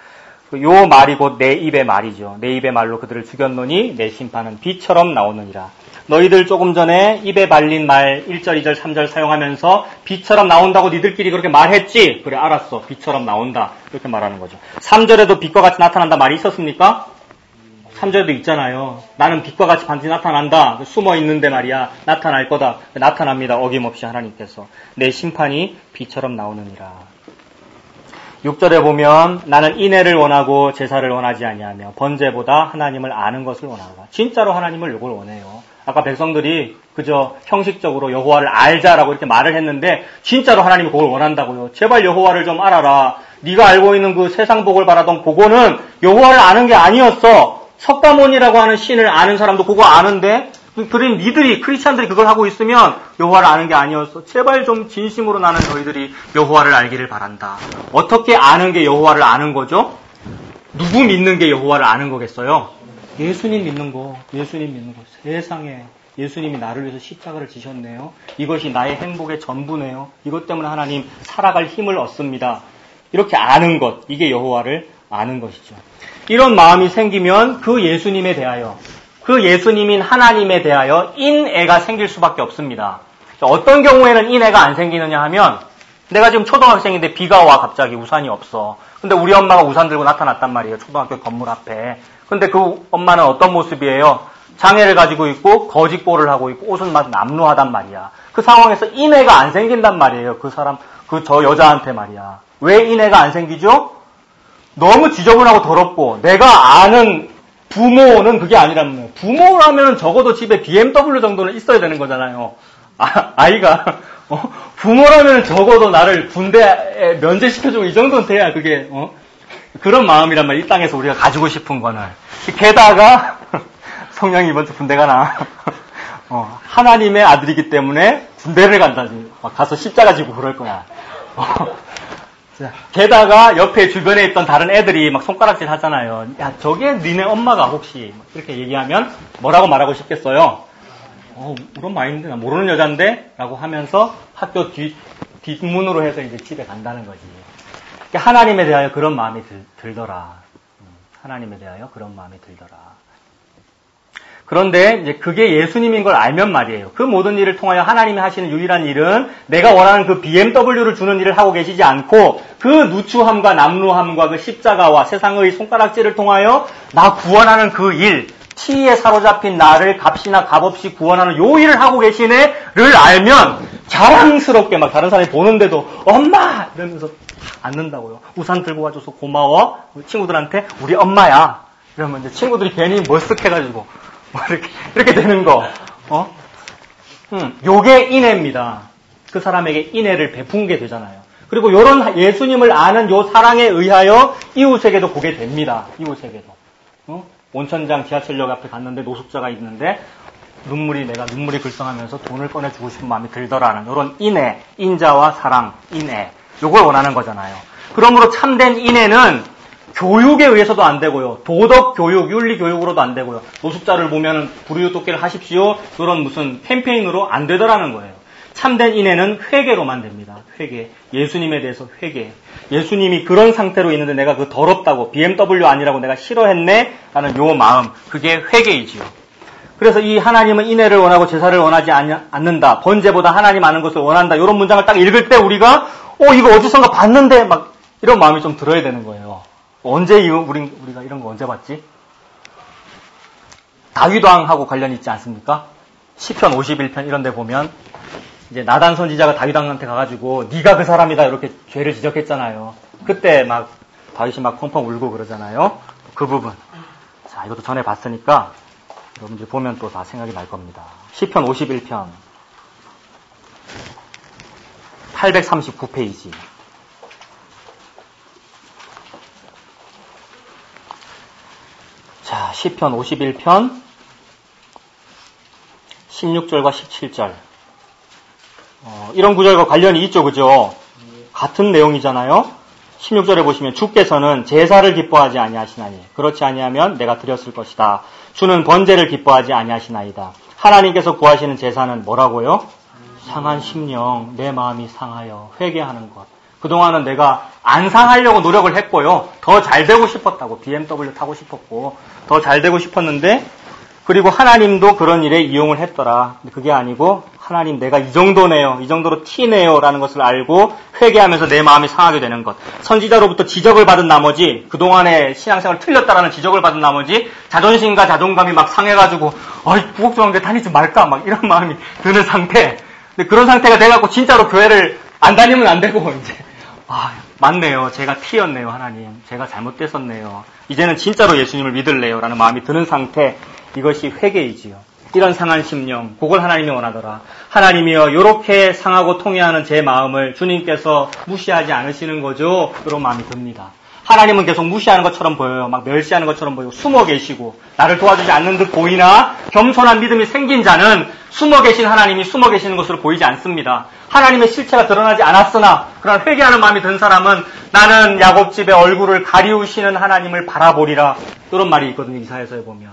Speaker 1: 요 말이 곧 내 입의 말이죠. 내 입의 말로 그들을 죽였노니 내 심판은 비처럼 나오느니라. 너희들 조금 전에 입에 발린 말 1절, 2절, 3절 사용하면서 비처럼 나온다고 니들끼리 그렇게 말했지? 그래, 알았어. 비처럼 나온다. 이렇게 말하는 거죠. 3절에도 빛과 같이 나타난다 말이 있었습니까? 3절에도 있잖아요. 나는 빛과 같이 반드시 나타난다. 숨어 있는데 말이야. 나타날 거다. 나타납니다. 어김없이 하나님께서. 내 심판이 비처럼 나오느니라. 6절에 보면 나는 인애를 원하고 제사를 원하지 아니하며 번제보다 하나님을 아는 것을 원하노라. 진짜로 하나님을 이걸 원해요. 아까 백성들이 그저 형식적으로 여호와를 알자라고 이렇게 말을 했는데 진짜로 하나님이 그걸 원한다고요. 제발 여호와를 좀 알아라. 네가 알고 있는 그 세상 복을 바라던 그거는 여호와를 아는 게 아니었어. 석가모니라고 하는 신을 아는 사람도 그거 아는데 그런 니들이 크리스찬들이 그걸 하고 있으면 여호와를 아는 게 아니었어. 제발 좀 진심으로 나는 너희들이 여호와를 알기를 바란다. 어떻게 아는 게 여호와를 아는 거죠? 누구 믿는 게 여호와를 아는 거겠어요? 예수님 믿는 거. 예수님 믿는 거. 세상에 예수님이 나를 위해서 십자가를 지셨네요. 이것이 나의 행복의 전부네요. 이것 때문에 하나님 살아갈 힘을 얻습니다. 이렇게 아는 것. 이게 여호와를 아는 것이죠. 이런 마음이 생기면 그 예수님에 대하여 그 예수님인 하나님에 대하여 인애가 생길 수밖에 없습니다. 어떤 경우에는 인애가 안 생기느냐 하면 내가 지금 초등학생인데 비가 와 갑자기 우산이 없어. 근데 우리 엄마가 우산 들고 나타났단 말이에요. 초등학교 건물 앞에. 근데 그 엄마는 어떤 모습이에요? 장애를 가지고 있고 거짓골을 하고 있고 옷은 막 남루하단 말이야. 그 상황에서 인애가 안 생긴단 말이에요. 그 사람, 저 여자한테 말이야. 왜 인애가 안 생기죠? 너무 지저분하고 더럽고 내가 아는 부모는 그게 아니란 말이에요. 부모라면 적어도 집에 BMW 정도는 있어야 되는 거잖아요. 아이가 부모라면 적어도 나를 군대에 면제시켜주고 이 정도는 돼야 그게 그런 마음이란 말이에요. 이 땅에서 우리가 가지고 싶은 거는. 게다가 성령이 이번 주 군대 가나 하나님의 아들이기 때문에 군대를 간다지. 막 가서 십자가 지고 그럴 거야. 게다가 옆에 주변에 있던 다른 애들이 막 손가락질 하잖아요. 야, 저게 니네 엄마가 혹시 이렇게 얘기하면 뭐라고 말하고 싶겠어요? 우리 엄마 아닌데 나 모르는 여잔데? 라고 하면서 학교 뒷문으로 해서 이제 집에 간다는 거지. 하나님에 대하여 그런 마음이 들더라. 하나님에 대하여 그런 마음이 들더라. 그런데 이제 그게 예수님인 걸 알면 말이에요. 그 모든 일을 통하여 하나님이 하시는 유일한 일은 내가 원하는 그 BMW를 주는 일을 하고 계시지 않고 그 누추함과 남루함과 그 십자가와 세상의 손가락질을 통하여 나 구원하는 그 일, 치에 사로잡힌 나를 값이나 값없이 구원하는 요 일을 하고 계시네를 알면 자랑스럽게 막 다른 사람이 보는데도 엄마! 이러면서 앉는다고요. 우산 들고 와줘서 고마워. 친구들한테 우리 엄마야. 이러면 이제 친구들이 괜히 머쓱해가지고 이렇게 되는 거, 요게 인애입니다. 그 사람에게 인애를 베푼 게 되잖아요. 그리고 요런 예수님을 아는 요 사랑에 의하여 이웃에게도 보게 됩니다. 이웃에게도. 온천장 지하철역 앞에 갔는데 노숙자가 있는데 내가 눈물이 글썽하면서 돈을 꺼내주고 싶은 마음이 들더라는 요런 인애, 인자와 사랑, 인애. 요걸 원하는 거잖아요. 그러므로 참된 인애는 교육에 의해서도 안 되고요. 도덕 교육, 윤리 교육으로도 안 되고요. 노숙자를 보면은 불우유 돕기를 하십시오. 그런 무슨 캠페인으로 안 되더라는 거예요. 참된 인애는 회개로만 됩니다. 회개. 예수님에 대해서 회개. 예수님이 그런 상태로 있는데 내가 그 더럽다고 BMW 아니라고 내가 싫어했네? 라는 요 마음. 그게 회개이지요. 그래서 이 하나님은 인애를 원하고 제사를 원하지 않는다. 번제보다 하나님 아는 것을 원한다. 이런 문장을 딱 읽을 때 우리가 이거 어디선가 봤는데 막 이런 마음이 좀 들어야 되는 거예요. 언제 우리가 이런 거 언제 봤지? 다윗왕하고 관련이 있지 않습니까? 시편 51편 이런 데 보면 이제 나단 선지자가 다윗왕한테 가가지고 네가 그 사람이다 이렇게 죄를 지적했잖아요. 그때 막 다윗이 막 펑펑 울고 그러잖아요. 그 부분. 자, 이것도 전에 봤으니까 여러분들 보면 또 다 생각이 날 겁니다. 시편 51편. 839페이지. 자, 시편 51편 16절과 17절. 이런 구절과 관련이 있죠, 그죠? 같은 내용이잖아요. 16절에 보시면 주께서는 제사를 기뻐하지 아니하시나니 그렇지 아니하면 내가 드렸을 것이다. 주는 번제를 기뻐하지 아니하시나이다. 하나님께서 구하시는 제사는 뭐라고요? 상한 심령, 내 마음이 상하여 회개하는 것. 그동안은 내가 안 상하려고 노력을 했고요. 더 잘 되고 싶었다고. BMW 타고 싶었고 더 잘 되고 싶었는데 그리고 하나님도 그런 일에 이용을 했더라. 근데 그게 아니고 하나님 내가 이 정도네요. 이 정도로 티네요. 라는 것을 알고 회개하면서 내 마음이 상하게 되는 것. 선지자로부터 지적을 받은 나머지 그동안의 신앙생활 틀렸다라는 지적을 받은 나머지 자존심과 자존감이 막 상해가지고 부곡종교회 다니지 말까 막 이런 마음이 드는 상태. 근데 그런 상태가 돼갖고 진짜로 교회를 안 다니면 안 되고 이제 맞네요. 제가 티였네요. 하나님. 제가 잘못됐었네요. 이제는 진짜로 예수님을 믿을래요. 라는 마음이 드는 상태. 이것이 회개이지요. 이런 상한 심령, 그걸 하나님이 원하더라. 하나님이여, 요렇게 상하고 통해하는 제 마음을 주님께서 무시하지 않으시는 거죠? 그런 마음이 듭니다. 하나님은 계속 무시하는 것처럼 보여요. 막 멸시하는 것처럼 보이고 숨어 계시고 나를 도와주지 않는 듯 보이나 겸손한 믿음이 생긴 자는 숨어 계신 하나님이 숨어 계시는 것으로 보이지 않습니다. 하나님의 실체가 드러나지 않았으나 그런 회개하는 마음이 든 사람은 나는 야곱집의 얼굴을 가리우시는 하나님을 바라보리라. 이런 말이 있거든요. 이사야서에 보면.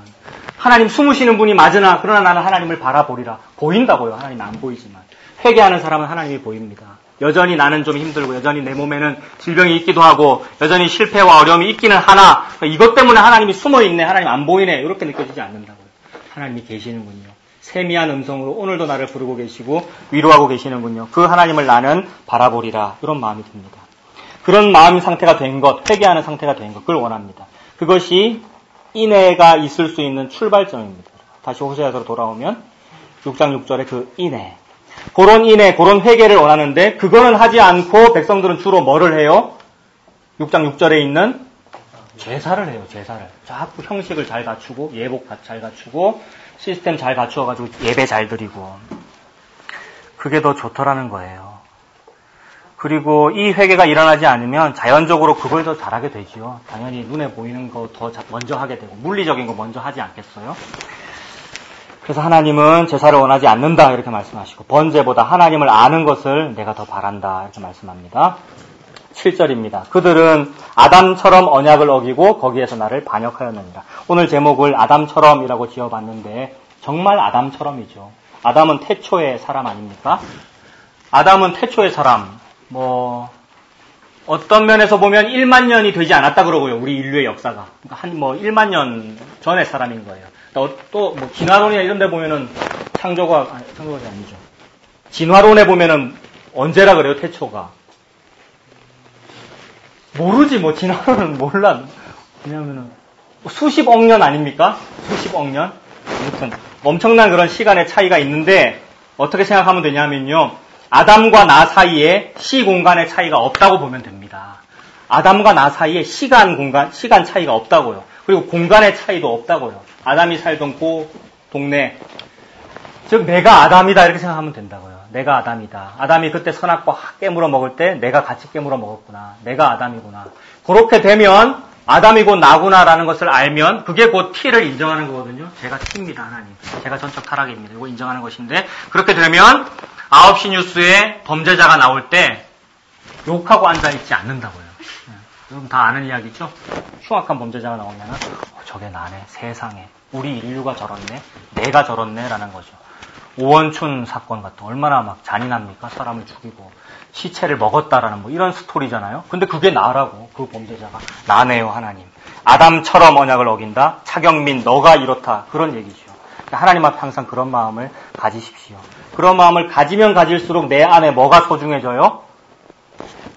Speaker 1: 하나님 숨으시는 분이 맞으나 그러나 나는 하나님을 바라보리라. 보인다고요. 하나님이 안 보이지만. 회개하는 사람은 하나님이 보입니다. 여전히 나는 좀 힘들고 여전히 내 몸에는 질병이 있기도 하고 여전히 실패와 어려움이 있기는 하나 이것 때문에 하나님이 숨어있네. 하나님 안 보이네. 이렇게 느껴지지 않는다고요. 하나님이 계시는군요. 세미한 음성으로 오늘도 나를 부르고 계시고 위로하고 계시는군요. 그 하나님을 나는 바라보리라. 이런 마음이 듭니다. 그런 마음 상태가 된 것, 회개하는 상태가 된 것, 그걸 원합니다. 그것이 인애가 있을 수 있는 출발점입니다. 다시 호세아서로 돌아오면 6장 6절에 그 인애. 그런 인애, 그런 회개를 원하는데 그거는 하지 않고 백성들은 주로 뭐를 해요? 6장 6절에 있는 제사를 해요. 제사를. 자꾸 형식을 잘 갖추고 예복 잘 갖추고 시스템 잘 갖추어가지고 예배 잘 드리고 그게 더 좋더라는 거예요. 그리고 이 회개가 일어나지 않으면 자연적으로 그걸 더 잘하게 되지요. 당연히 눈에 보이는 거 더 먼저 하게 되고 물리적인 거 먼저 하지 않겠어요? 그래서 하나님은 제사를 원하지 않는다 이렇게 말씀하시고 번제보다 하나님을 아는 것을 내가 더 바란다 이렇게 말씀합니다. 7절입니다. 그들은 아담처럼 언약을 어기고 거기에서 나를 반역하였느니라. 오늘 제목을 아담처럼이라고 지어봤는데 정말 아담처럼이죠. 아담은 태초의 사람 아닙니까? 아담은 태초의 사람. 어떤 면에서 보면 1만 년이 되지 않았다 그러고요. 우리 인류의 역사가. 한 1만 년 전의 사람인 거예요. 또 진화론이나 이런 데 보면은 창조가 아니죠. 진화론에 보면은 언제라 그래요, 태초가. 모르지, 진화론은 몰라. 왜냐면은 수십억 년 아닙니까? 수십억 년? 아무튼 엄청난 그런 시간의 차이가 있는데 어떻게 생각하면 되냐면요. 아담과 나 사이에 시 공간의 차이가 없다고 보면 됩니다. 아담과 나 사이에 시간 차이가 없다고요. 그리고 공간의 차이도 없다고요. 아담이 살던 그 동네, 즉 내가 아담이다 이렇게 생각하면 된다고요. 내가 아담이다. 아담이 그때 선악과 깨물어 먹을 때 내가 같이 깨물어 먹었구나. 내가 아담이구나. 그렇게 되면 아담이 곧 나구나라는 것을 알면 그게 곧 T를 인정하는 거거든요. 제가 T입니다. 하나님. 제가 전적 타락입니다. 이거 인정하는 것인데 그렇게 되면 9시 뉴스에 범죄자가 나올 때 욕하고 앉아있지 않는다고요. 여러분 다 아는 이야기죠? 흉악한 범죄자가 나오면 저게 나네. 세상에. 우리 인류가 저렇네. 내가 저렇네. 라는 거죠. 오원춘 사건 같은 얼마나 막 잔인합니까? 사람을 죽이고 시체를 먹었다라는 이런 스토리잖아요. 근데 그게 나라고. 그 범죄자가. 나네요. 하나님. 아담처럼 언약을 어긴다. 차경민 너가 이렇다. 그런 얘기죠. 하나님 앞에 항상 그런 마음을 가지십시오. 그런 마음을 가지면 가질수록 내 안에 뭐가 소중해져요?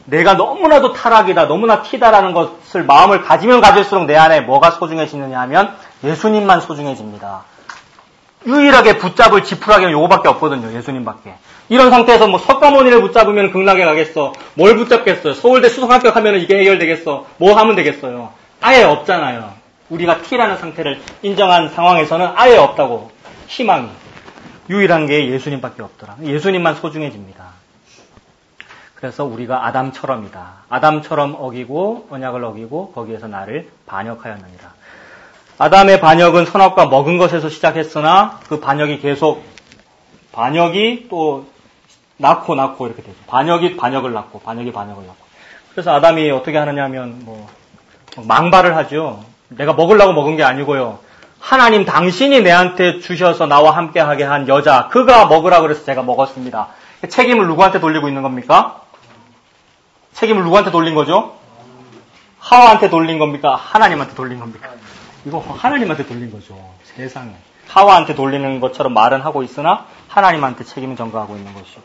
Speaker 1: 내가 너무나도 타락이다, 너무나 티다라는 것을 마음을 가지면 가질수록 내 안에 뭐가 소중해지느냐 하면 예수님만 소중해집니다. 유일하게 붙잡을 지푸라기는 요거밖에 없거든요. 예수님밖에. 이런 상태에서 석가모니를 붙잡으면 극락에 가겠어. 뭘 붙잡겠어요? 서울대 수석 합격하면 이게 해결되겠어. 뭐 하면 되겠어요? 아예 없잖아요. 우리가 T라는 상태를 인정한 상황에서는 아예 없다고. 희망이. 유일한 게 예수님밖에 없더라. 예수님만 소중해집니다. 그래서 우리가 아담처럼이다. 아담처럼 어기고 언약을 어기고 거기에서 나를 반역하였느니라. 아담의 반역은 선악과 먹은 것에서 시작했으나 그 반역이 계속 반역이 또 낳고 이렇게 되죠. 반역이 반역을 낳고 반역이 반역을 낳고. 그래서 아담이 어떻게 하느냐면 망발을 하죠. 내가 먹으려고 먹은 게 아니고요. 하나님 당신이 내한테 주셔서 나와 함께하게 한 여자 그가 먹으라 그래서 제가 먹었습니다. 책임을 누구한테 돌리고 있는 겁니까? 책임을 누구한테 돌린 거죠? 하와한테 돌린 겁니까? 하나님한테 돌린 겁니까? 이거 하나님한테 돌린 거죠. 세상에. 하와한테 돌리는 것처럼 말은 하고 있으나 하나님한테 책임을 전가하고 있는 것이고.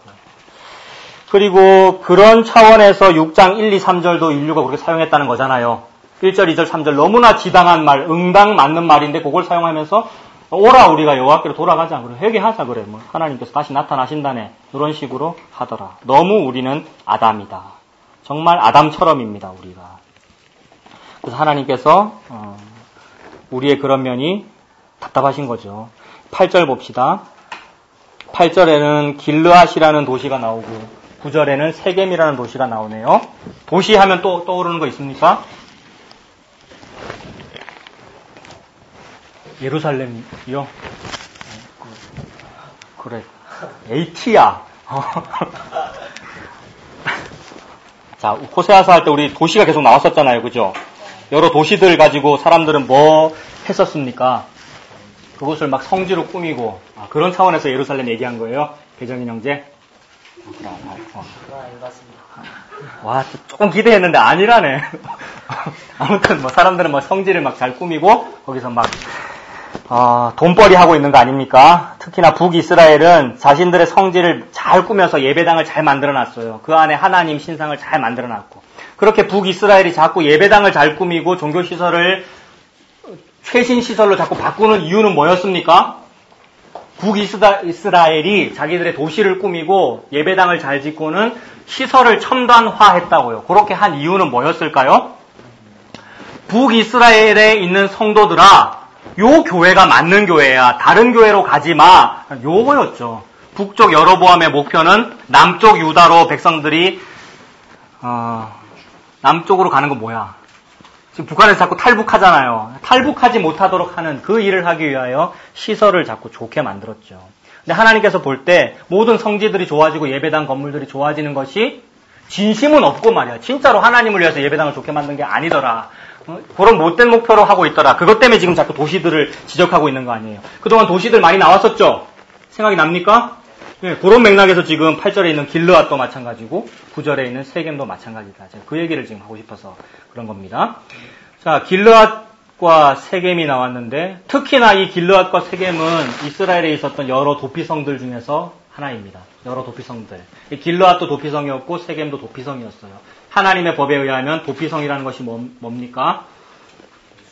Speaker 1: 그리고 그런 차원에서 6장 1, 2, 3절도 인류가 그렇게 사용했다는 거잖아요. 1절, 2절, 3절 너무나 지당한 말, 응당 맞는 말인데 그걸 사용하면서 오라 우리가 여호와께로 돌아가자 그래 회개하자 그래 하나님께서 다시 나타나신다네 이런 식으로 하더라. 너무 우리는 아담이다. 정말 아담처럼입니다 우리가. 그래서 하나님께서 우리의 그런 면이 답답하신 거죠. 8절 봅시다. 8절에는 길르앗이라는 도시가 나오고 9절에는 세겜이라는 도시가 나오네요. 도시 하면 또 떠오르는 거 있습니까? 예루살렘이요? 그래. 에이티야. 자, 호세아서 할 때 우리 도시가 계속 나왔었잖아요. 그죠? 여러 도시들 가지고 사람들은 뭐 했었습니까? 그곳을 막 성지로 꾸미고, 그런 차원에서 예루살렘 얘기한 거예요? 배정인 형제? 와, 조금 기대했는데 아니라네. 아무튼 사람들은 성지를 막 잘 꾸미고, 거기서 돈벌이 하고 있는 거 아닙니까? 특히나 북이스라엘은 자신들의 성지를 잘 꾸며서 예배당을 잘 만들어 놨어요. 그 안에 하나님 신상을 잘 만들어 놨고. 그렇게 북이스라엘이 자꾸 예배당을 잘 꾸미고 종교시설을 최신 시설로 자꾸 바꾸는 이유는 뭐였습니까? 북이스라엘이 자기들의 도시를 꾸미고 예배당을 잘 짓고는 시설을 첨단화했다고요. 그렇게 한 이유는 뭐였을까요? 북이스라엘에 있는 성도들아, 요 교회가 맞는 교회야. 다른 교회로 가지 마. 요거였죠. 북쪽 여로보암의 목표는 남쪽 유다로 백성들이 남쪽으로 가는 건 뭐야? 지금 북한에서 자꾸 탈북하잖아요. 탈북하지 못하도록 하는 그 일을 하기 위하여 시설을 자꾸 좋게 만들었죠. 근데 하나님께서 볼 때 모든 성지들이 좋아지고 예배당 건물들이 좋아지는 것이 진심은 없고 말이야. 진짜로 하나님을 위해서 예배당을 좋게 만든 게 아니더라. 그런 못된 목표로 하고 있더라. 그것 때문에 지금 자꾸 도시들을 지적하고 있는 거 아니에요. 그동안 도시들 많이 나왔었죠? 생각이 납니까? 네, 그런 맥락에서 지금 8절에 있는 길르앗도 마찬가지고 9절에 있는 세겜도 마찬가지다. 제가 그 얘기를 지금 하고 싶어서 그런 겁니다. 자, 길르앗과 세겜이 나왔는데 특히나 이 길르앗과 세겜은 이스라엘에 있었던 여러 도피성들 중에서 하나입니다. 여러 도피성들. 길르앗도 도피성이었고 세겜도 도피성이었어요. 하나님의 법에 의하면 도피성이라는 것이 뭡니까?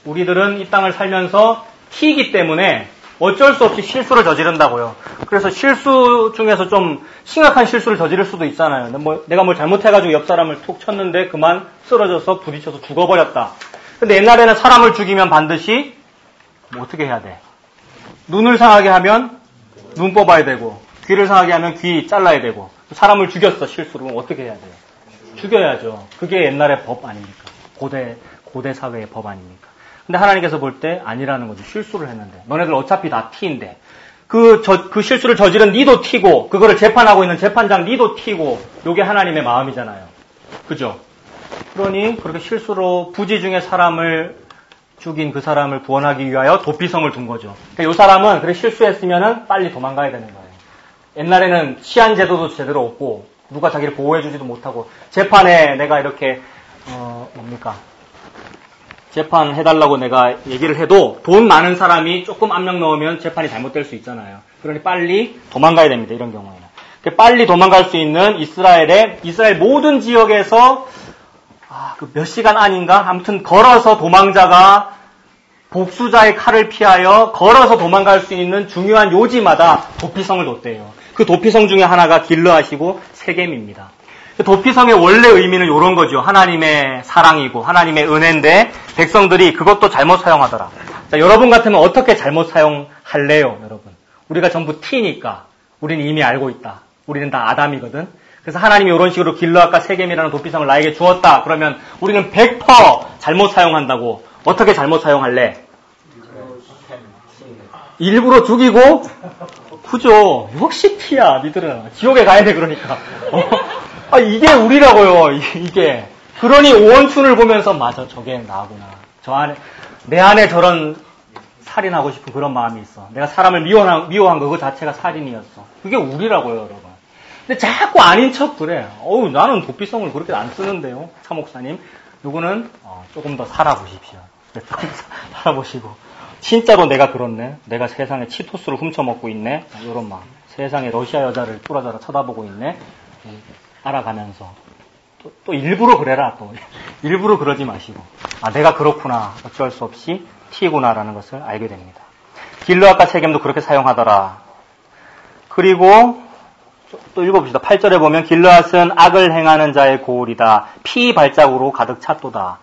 Speaker 1: 우리들은 이 땅을 살면서 튀기 때문에 어쩔 수 없이 실수를 저지른다고요. 그래서 실수 중에서 좀 심각한 실수를 저지를 수도 있잖아요. 내가 뭘 잘못해가지고 옆 사람을 툭 쳤는데 그만 쓰러져서 부딪혀서 죽어버렸다. 근데 옛날에는 사람을 죽이면 반드시 어떻게 해야 돼? 눈을 상하게 하면 눈 뽑아야 되고 귀를 상하게 하면 귀 잘라야 되고 사람을 죽였어 실수로. 그럼 어떻게 해야 돼요? 죽여야죠. 그게 옛날의 법 아닙니까? 고대 사회의 법 아닙니까? 근데 하나님께서 볼 때 아니라는 거죠. 실수를 했는데. 너네들 어차피 다 티인데. 그 실수를 저지른 니도 티고, 그거를 재판하고 있는 재판장 니도 티고, 요게 하나님의 마음이잖아요. 그죠? 그러니, 그렇게 실수로 부지 중에 사람을 죽인 그 사람을 구원하기 위하여 도피성을 둔 거죠. 그러니까 요 사람은 그래 실수했으면은 빨리 도망가야 되는 거예요. 옛날에는 치안 제도도 제대로 없고, 누가 자기를 보호해주지도 못하고, 재판에 내가 이렇게, 재판해달라고 내가 얘기를 해도 돈 많은 사람이 조금 압력 넣으면 재판이 잘못될 수 있잖아요. 그러니 빨리 도망가야 됩니다. 이런 경우에는. 빨리 도망갈 수 있는 이스라엘 모든 지역에서 그 몇 시간 안인가? 아무튼 걸어서 도망자가 복수자의 칼을 피하여 걸어서 도망갈 수 있는 중요한 요지마다 도피성을 뒀대요. 그 도피성 중에 하나가 길르앗이고 세겜입니다. 도피성의 원래 의미는 이런 거죠. 하나님의 사랑이고 하나님의 은혜인데 백성들이 그것도 잘못 사용하더라. 자, 여러분 같으면 어떻게 잘못 사용할래요, 여러분? 우리가 전부 T니까 우리는 이미 알고 있다. 우리는 다 아담이거든. 그래서 하나님이 이런 식으로 길르앗과 세겜이라는 도피성을 나에게 주었다. 그러면 우리는 100% 잘못 사용한다고. 어떻게 잘못 사용할래? 일부러 죽이고 그죠. 역시 티야 니들은. 지옥에 가야 돼 그러니까. 이게 우리라고요. 이게. 그러니 오원춘을 보면서 맞아 저게 나구나. 저 안에 내 안에 저런 살인하고 싶은 그런 마음이 있어. 내가 사람을 미워한 거 그 자체가 살인이었어. 그게 우리라고요 여러분. 근데 자꾸 아닌 척 그래. 나는 도피성을 그렇게 안 쓰는데요. 차 목사님. 요거는 조금 더 살아보십시오. 조금 더 살아보시고. 진짜로 내가 그렇네. 내가 세상에 치토스를 훔쳐먹고 있네. 이런 마음. 세상에 러시아 여자를 뚫어져라 쳐다보고 있네. 알아가면서. 또 일부러 그래라. 또 일부러 그러지 마시고. 내가 그렇구나. 어쩔 수 없이 티구나라는 것을 알게 됩니다. 길르앗과 세겜도 그렇게 사용하더라. 그리고 또 읽어봅시다. 8절에 보면 길르앗은 악을 행하는 자의 고울이다. 피 발자국으로 가득 찼도다.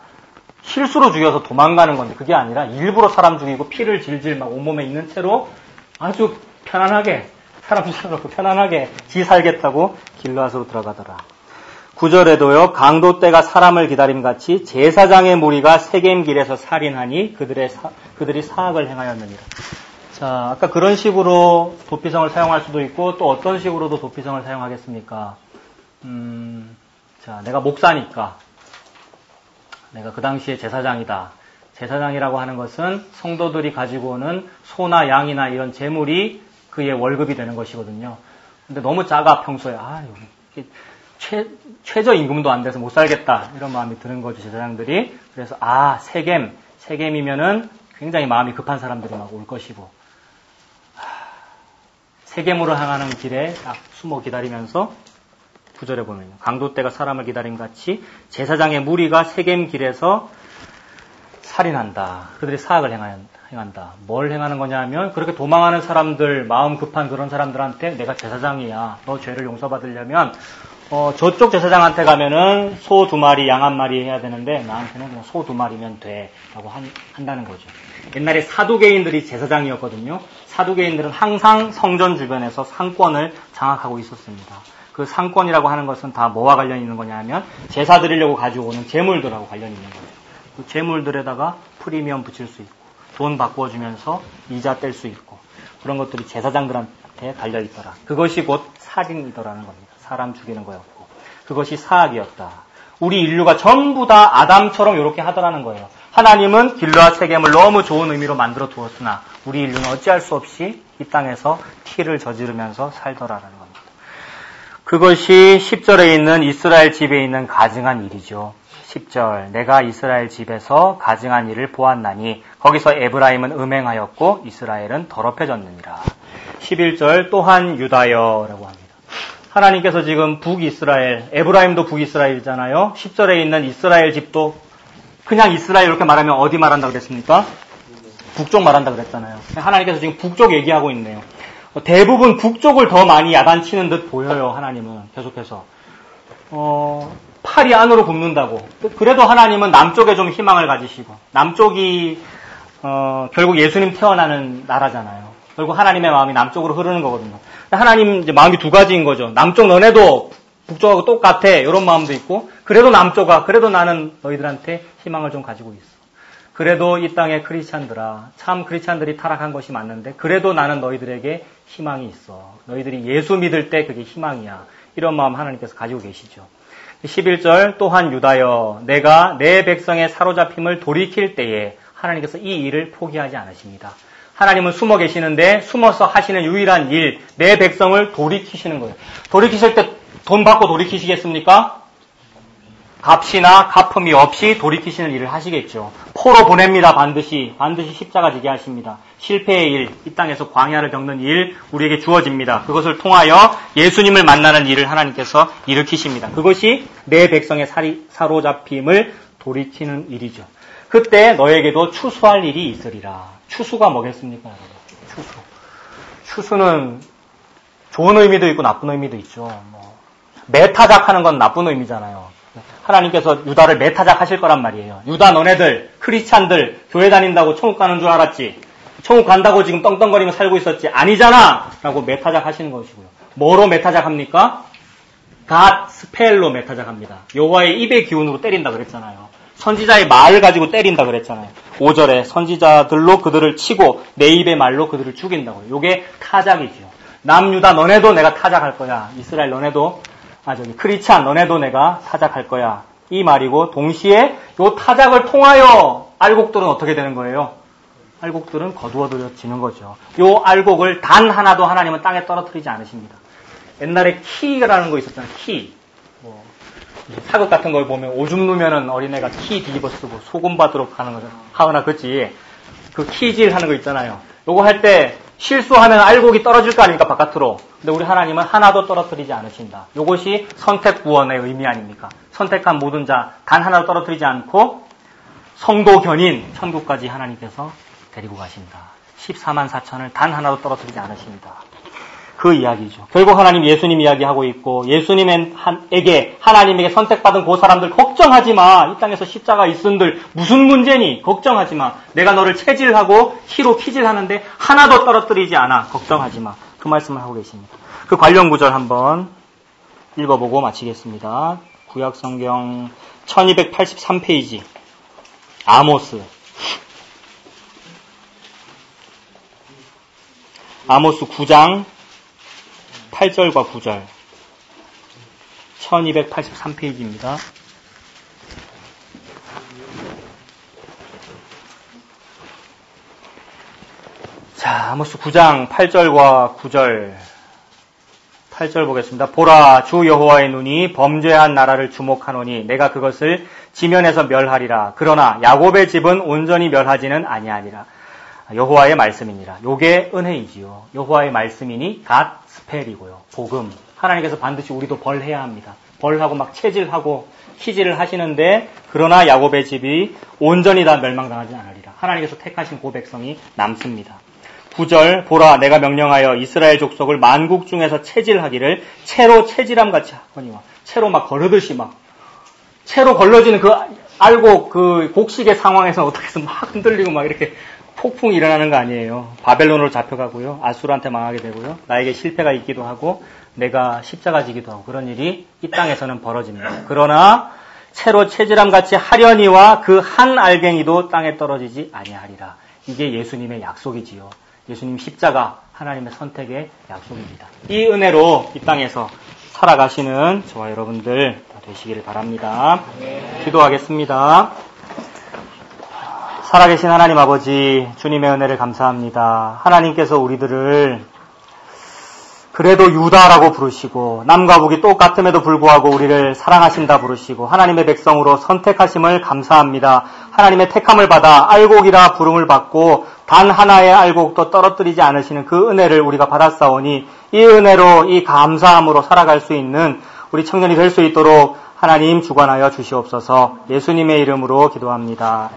Speaker 1: 실수로 죽여서 도망가는 건데 그게 아니라 일부러 사람 죽이고 피를 질질 막 온몸에 있는 채로 아주 편안하게 사람 죽여놓고 편안하게 지 살겠다고 길르앗으로 들어가더라. 9절에도요. 강도 때가 사람을 기다림같이 제사장의 무리가 세겜 길에서 살인하니 그들이 사악을 행하였느니라. 자, 아까 그런 식으로 도피성을 사용할 수도 있고 또 어떤 식으로도 도피성을 사용하겠습니까? 자, 내가 목사니까 내가 그 당시에 제사장이다. 제사장이라고 하는 것은 성도들이 가지고 오는 소나 양이나 이런 재물이 그의 월급이 되는 것이거든요. 근데 너무 작아 평소에 최저임금도 안 돼서 못 살겠다 이런 마음이 드는 거죠 제사장들이. 그래서 세겜이면은 굉장히 마음이 급한 사람들이 막 올 것이고 세겜으로 향하는 길에 딱 숨어 기다리면서 9절에 보면 강도 때가 사람을 기다림같이 제사장의 무리가 세겜 길에서 살인한다. 그들이 사악을 행한다. 뭘 행하는 거냐 하면 그렇게 도망하는 사람들, 마음 급한 그런 사람들한테 내가 제사장이야. 너 죄를 용서받으려면 저쪽 제사장한테 가면은 소 2마리, 양 1마리 해야 되는데 나한테는 그냥 소 2마리면 돼. 라고 한다는 거죠. 옛날에 사두개인들이 제사장이었거든요. 사두개인들은 항상 성전 주변에서 상권을 장악하고 있었습니다. 그 상권이라고 하는 것은 다 뭐와 관련이 있는 거냐 하면 제사 드리려고 가지고 오는 재물들하고 관련이 있는 거예요. 그 재물들에다가 프리미엄 붙일 수 있고 돈 바꿔주면서 이자 뗄 수 있고 그런 것들이 제사장들한테 달려있더라. 그것이 곧 살인이더라는 겁니다. 사람 죽이는 거였고 그것이 사악이었다. 우리 인류가 전부 다 아담처럼 이렇게 하더라는 거예요. 하나님은 길르앗 세겜을 너무 좋은 의미로 만들어 두었으나 우리 인류는 어찌할 수 없이 이 땅에서 티를 저지르면서 살더라는 겁니다. 그것이 10절에 있는 이스라엘 집에 있는 가증한 일이죠. 10절 내가 이스라엘 집에서 가증한 일을 보았나니 거기서 에브라임은 음행하였고 이스라엘은 더럽혀졌느니라. 11절 또한 유다여라고 합니다. 하나님께서 지금 북이스라엘, 에브라임도 북이스라엘이잖아요. 10절에 있는 이스라엘 집도 그냥 이스라엘 이렇게 말하면 어디 말한다 그랬습니까? 북쪽 말한다 그랬잖아요. 하나님께서 지금 북쪽 얘기하고 있네요. 대부분 북쪽을 더 많이 야단치는 듯 보여요. 하나님은 계속해서 팔이 안으로 굽는다고. 그래도 하나님은 남쪽에 좀 희망을 가지시고 남쪽이 결국 예수님 태어나는 나라잖아요. 결국 하나님의 마음이 남쪽으로 흐르는 거거든요. 하나님 이제 마음이 두 가지인 거죠. 남쪽 너네도 북쪽하고 똑같아. 이런 마음도 있고 그래도 남쪽아 그래도 나는 너희들한테 희망을 좀 가지고 있어. 그래도 이 땅의 크리스찬들아 참 크리스찬들이 타락한 것이 맞는데 그래도 나는 너희들에게 희망이 있어. 너희들이 예수 믿을 때 그게 희망이야. 이런 마음 하나님께서 가지고 계시죠. 11절 또한 유다여 내가 내 백성의 사로잡힘을 돌이킬 때에 하나님께서 이 일을 포기하지 않으십니다. 하나님은 숨어 계시는데 숨어서 하시는 유일한 일, 내 백성을 돌이키시는 거예요. 돌이키실 때 돈 받고 돌이키시겠습니까? 값이나 갚음이 없이 돌이키시는 일을 하시겠죠. 포로 보냅니다. 반드시 십자가 지게 하십니다. 실패의 일, 이 땅에서 광야를 겪는 일 우리에게 주어집니다. 그것을 통하여 예수님을 만나는 일을 하나님께서 일으키십니다. 그것이 내 백성의 사로잡힘을 돌이키는 일이죠. 그때 너에게도 추수할 일이 있으리라. 추수가 뭐겠습니까, 여러분? 추수는 좋은 의미도 있고 나쁜 의미도 있죠. 매타작하는 건 나쁜 의미잖아요. 하나님께서 유다를 매타작 하실 거란 말이에요. 유다 너네들, 크리스찬들, 교회 다닌다고 천국 가는 줄 알았지? 천국 간다고 지금 떵떵거리며 살고 있었지? 아니잖아! 라고 매타작 하시는 것이고요. 뭐로 매타작 합니까? 갓 스펠로 메타작합니다. 여호와의 입의 기운으로 때린다 그랬잖아요. 선지자의 말을 가지고 때린다 그랬잖아요. 5절에 선지자들로 그들을 치고 내 입의 말로 그들을 죽인다고요. 요게 타작이죠. 남유다 너네도 내가 타작할 거야. 이스라엘 너네도 크리스찬 너네도 내가 타작할 거야. 이 말이고 동시에 요 타작을 통하여 알곡들은 어떻게 되는 거예요? 알곡들은 거두어들여지는 거죠. 요 알곡을 단 하나도 하나님은 땅에 떨어뜨리지 않으십니다. 옛날에 키라는 거 있었잖아요. 키. 사극 같은 걸 보면 오줌 누면은 어린애가 키 뒤집어 쓰고 소금 받도록 하거나 그렇지. 그 키질 하는 거 있잖아요. 요거 할 때 실수하면 알곡이 떨어질 거 아닙니까? 바깥으로. 근데 우리 하나님은 하나도 떨어뜨리지 않으신다. 요것이 선택 구원의 의미 아닙니까? 선택한 모든 자 단 하나도 떨어뜨리지 않고 성도 견인 천국까지 하나님께서 데리고 가신다. 14만 4천을 단 하나도 떨어뜨리지 않으십니다. 그 이야기죠. 결국 하나님 예수님 이야기하고 있고 예수님에게 하나님에게 선택받은 그 사람들 걱정하지 마. 이 땅에서 십자가 있은들 무슨 문제니? 걱정하지 마. 내가 너를 체질하고 키로 키질하는데 하나도 떨어뜨리지 않아. 걱정하지 마. 그 말씀을 하고 계십니다. 그 관련 구절 한번 읽어보고 마치겠습니다. 구약성경 1283페이지 아모스 9장 8절과 9절 1283페이지입니다. 자, 아모스 9장 8절과 9절 8절 보겠습니다. 보라, 주 여호와의 눈이 범죄한 나라를 주목하노니 내가 그것을 지면에서 멸하리라. 그러나 야곱의 집은 온전히 멸하지는 아니하리라. 여호와의 말씀이니라. 요게 은혜이지요. 여호와의 말씀이니 갓 스펠이고요. 복음. 하나님께서 반드시 우리도 벌해야 합니다. 벌하고 막 체질하고 키질을 하시는데 그러나 야곱의 집이 온전히 다 멸망당하지 않으리라. 하나님께서 택하신 그 백성이 남습니다. 9절 보라 내가 명령하여 이스라엘 족속을 만국 중에서 체질하기를 채로 체질함 같이 하거니와 채로 막 거르듯이 막 채로 걸러지는 그 알곡 그 곡식의 상황에서 어떻게 해서 막 흔들리고 막 이렇게 폭풍이 일어나는 거 아니에요. 바벨론으로 잡혀가고요. 아수르한테 망하게 되고요. 나에게 실패가 있기도 하고 내가 십자가 지기도 하고 그런 일이 이 땅에서는 벌어집니다. 그러나 채로 체질함 같이 하려니와 그 한 알갱이도 땅에 떨어지지 아니하리라. 이게 예수님의 약속이지요. 예수님 십자가 하나님의 선택의 약속입니다. 이 은혜로 이 땅에서 살아가시는 저와 여러분들 다 되시기를 바랍니다. 기도하겠습니다. 살아계신 하나님 아버지 주님의 은혜를 감사합니다. 하나님께서 우리들을 그래도 유다라고 부르시고 남과 북이 똑같음에도 불구하고 우리를 사랑하신다 부르시고 하나님의 백성으로 선택하심을 감사합니다. 하나님의 택함을 받아 알곡이라 부름을 받고 단 하나의 알곡도 떨어뜨리지 않으시는 그 은혜를 우리가 받았사오니 이 은혜로 이 감사함으로 살아갈 수 있는 우리 청년이 될 수 있도록 하나님 주관하여 주시옵소서. 예수님의 이름으로 기도합니다.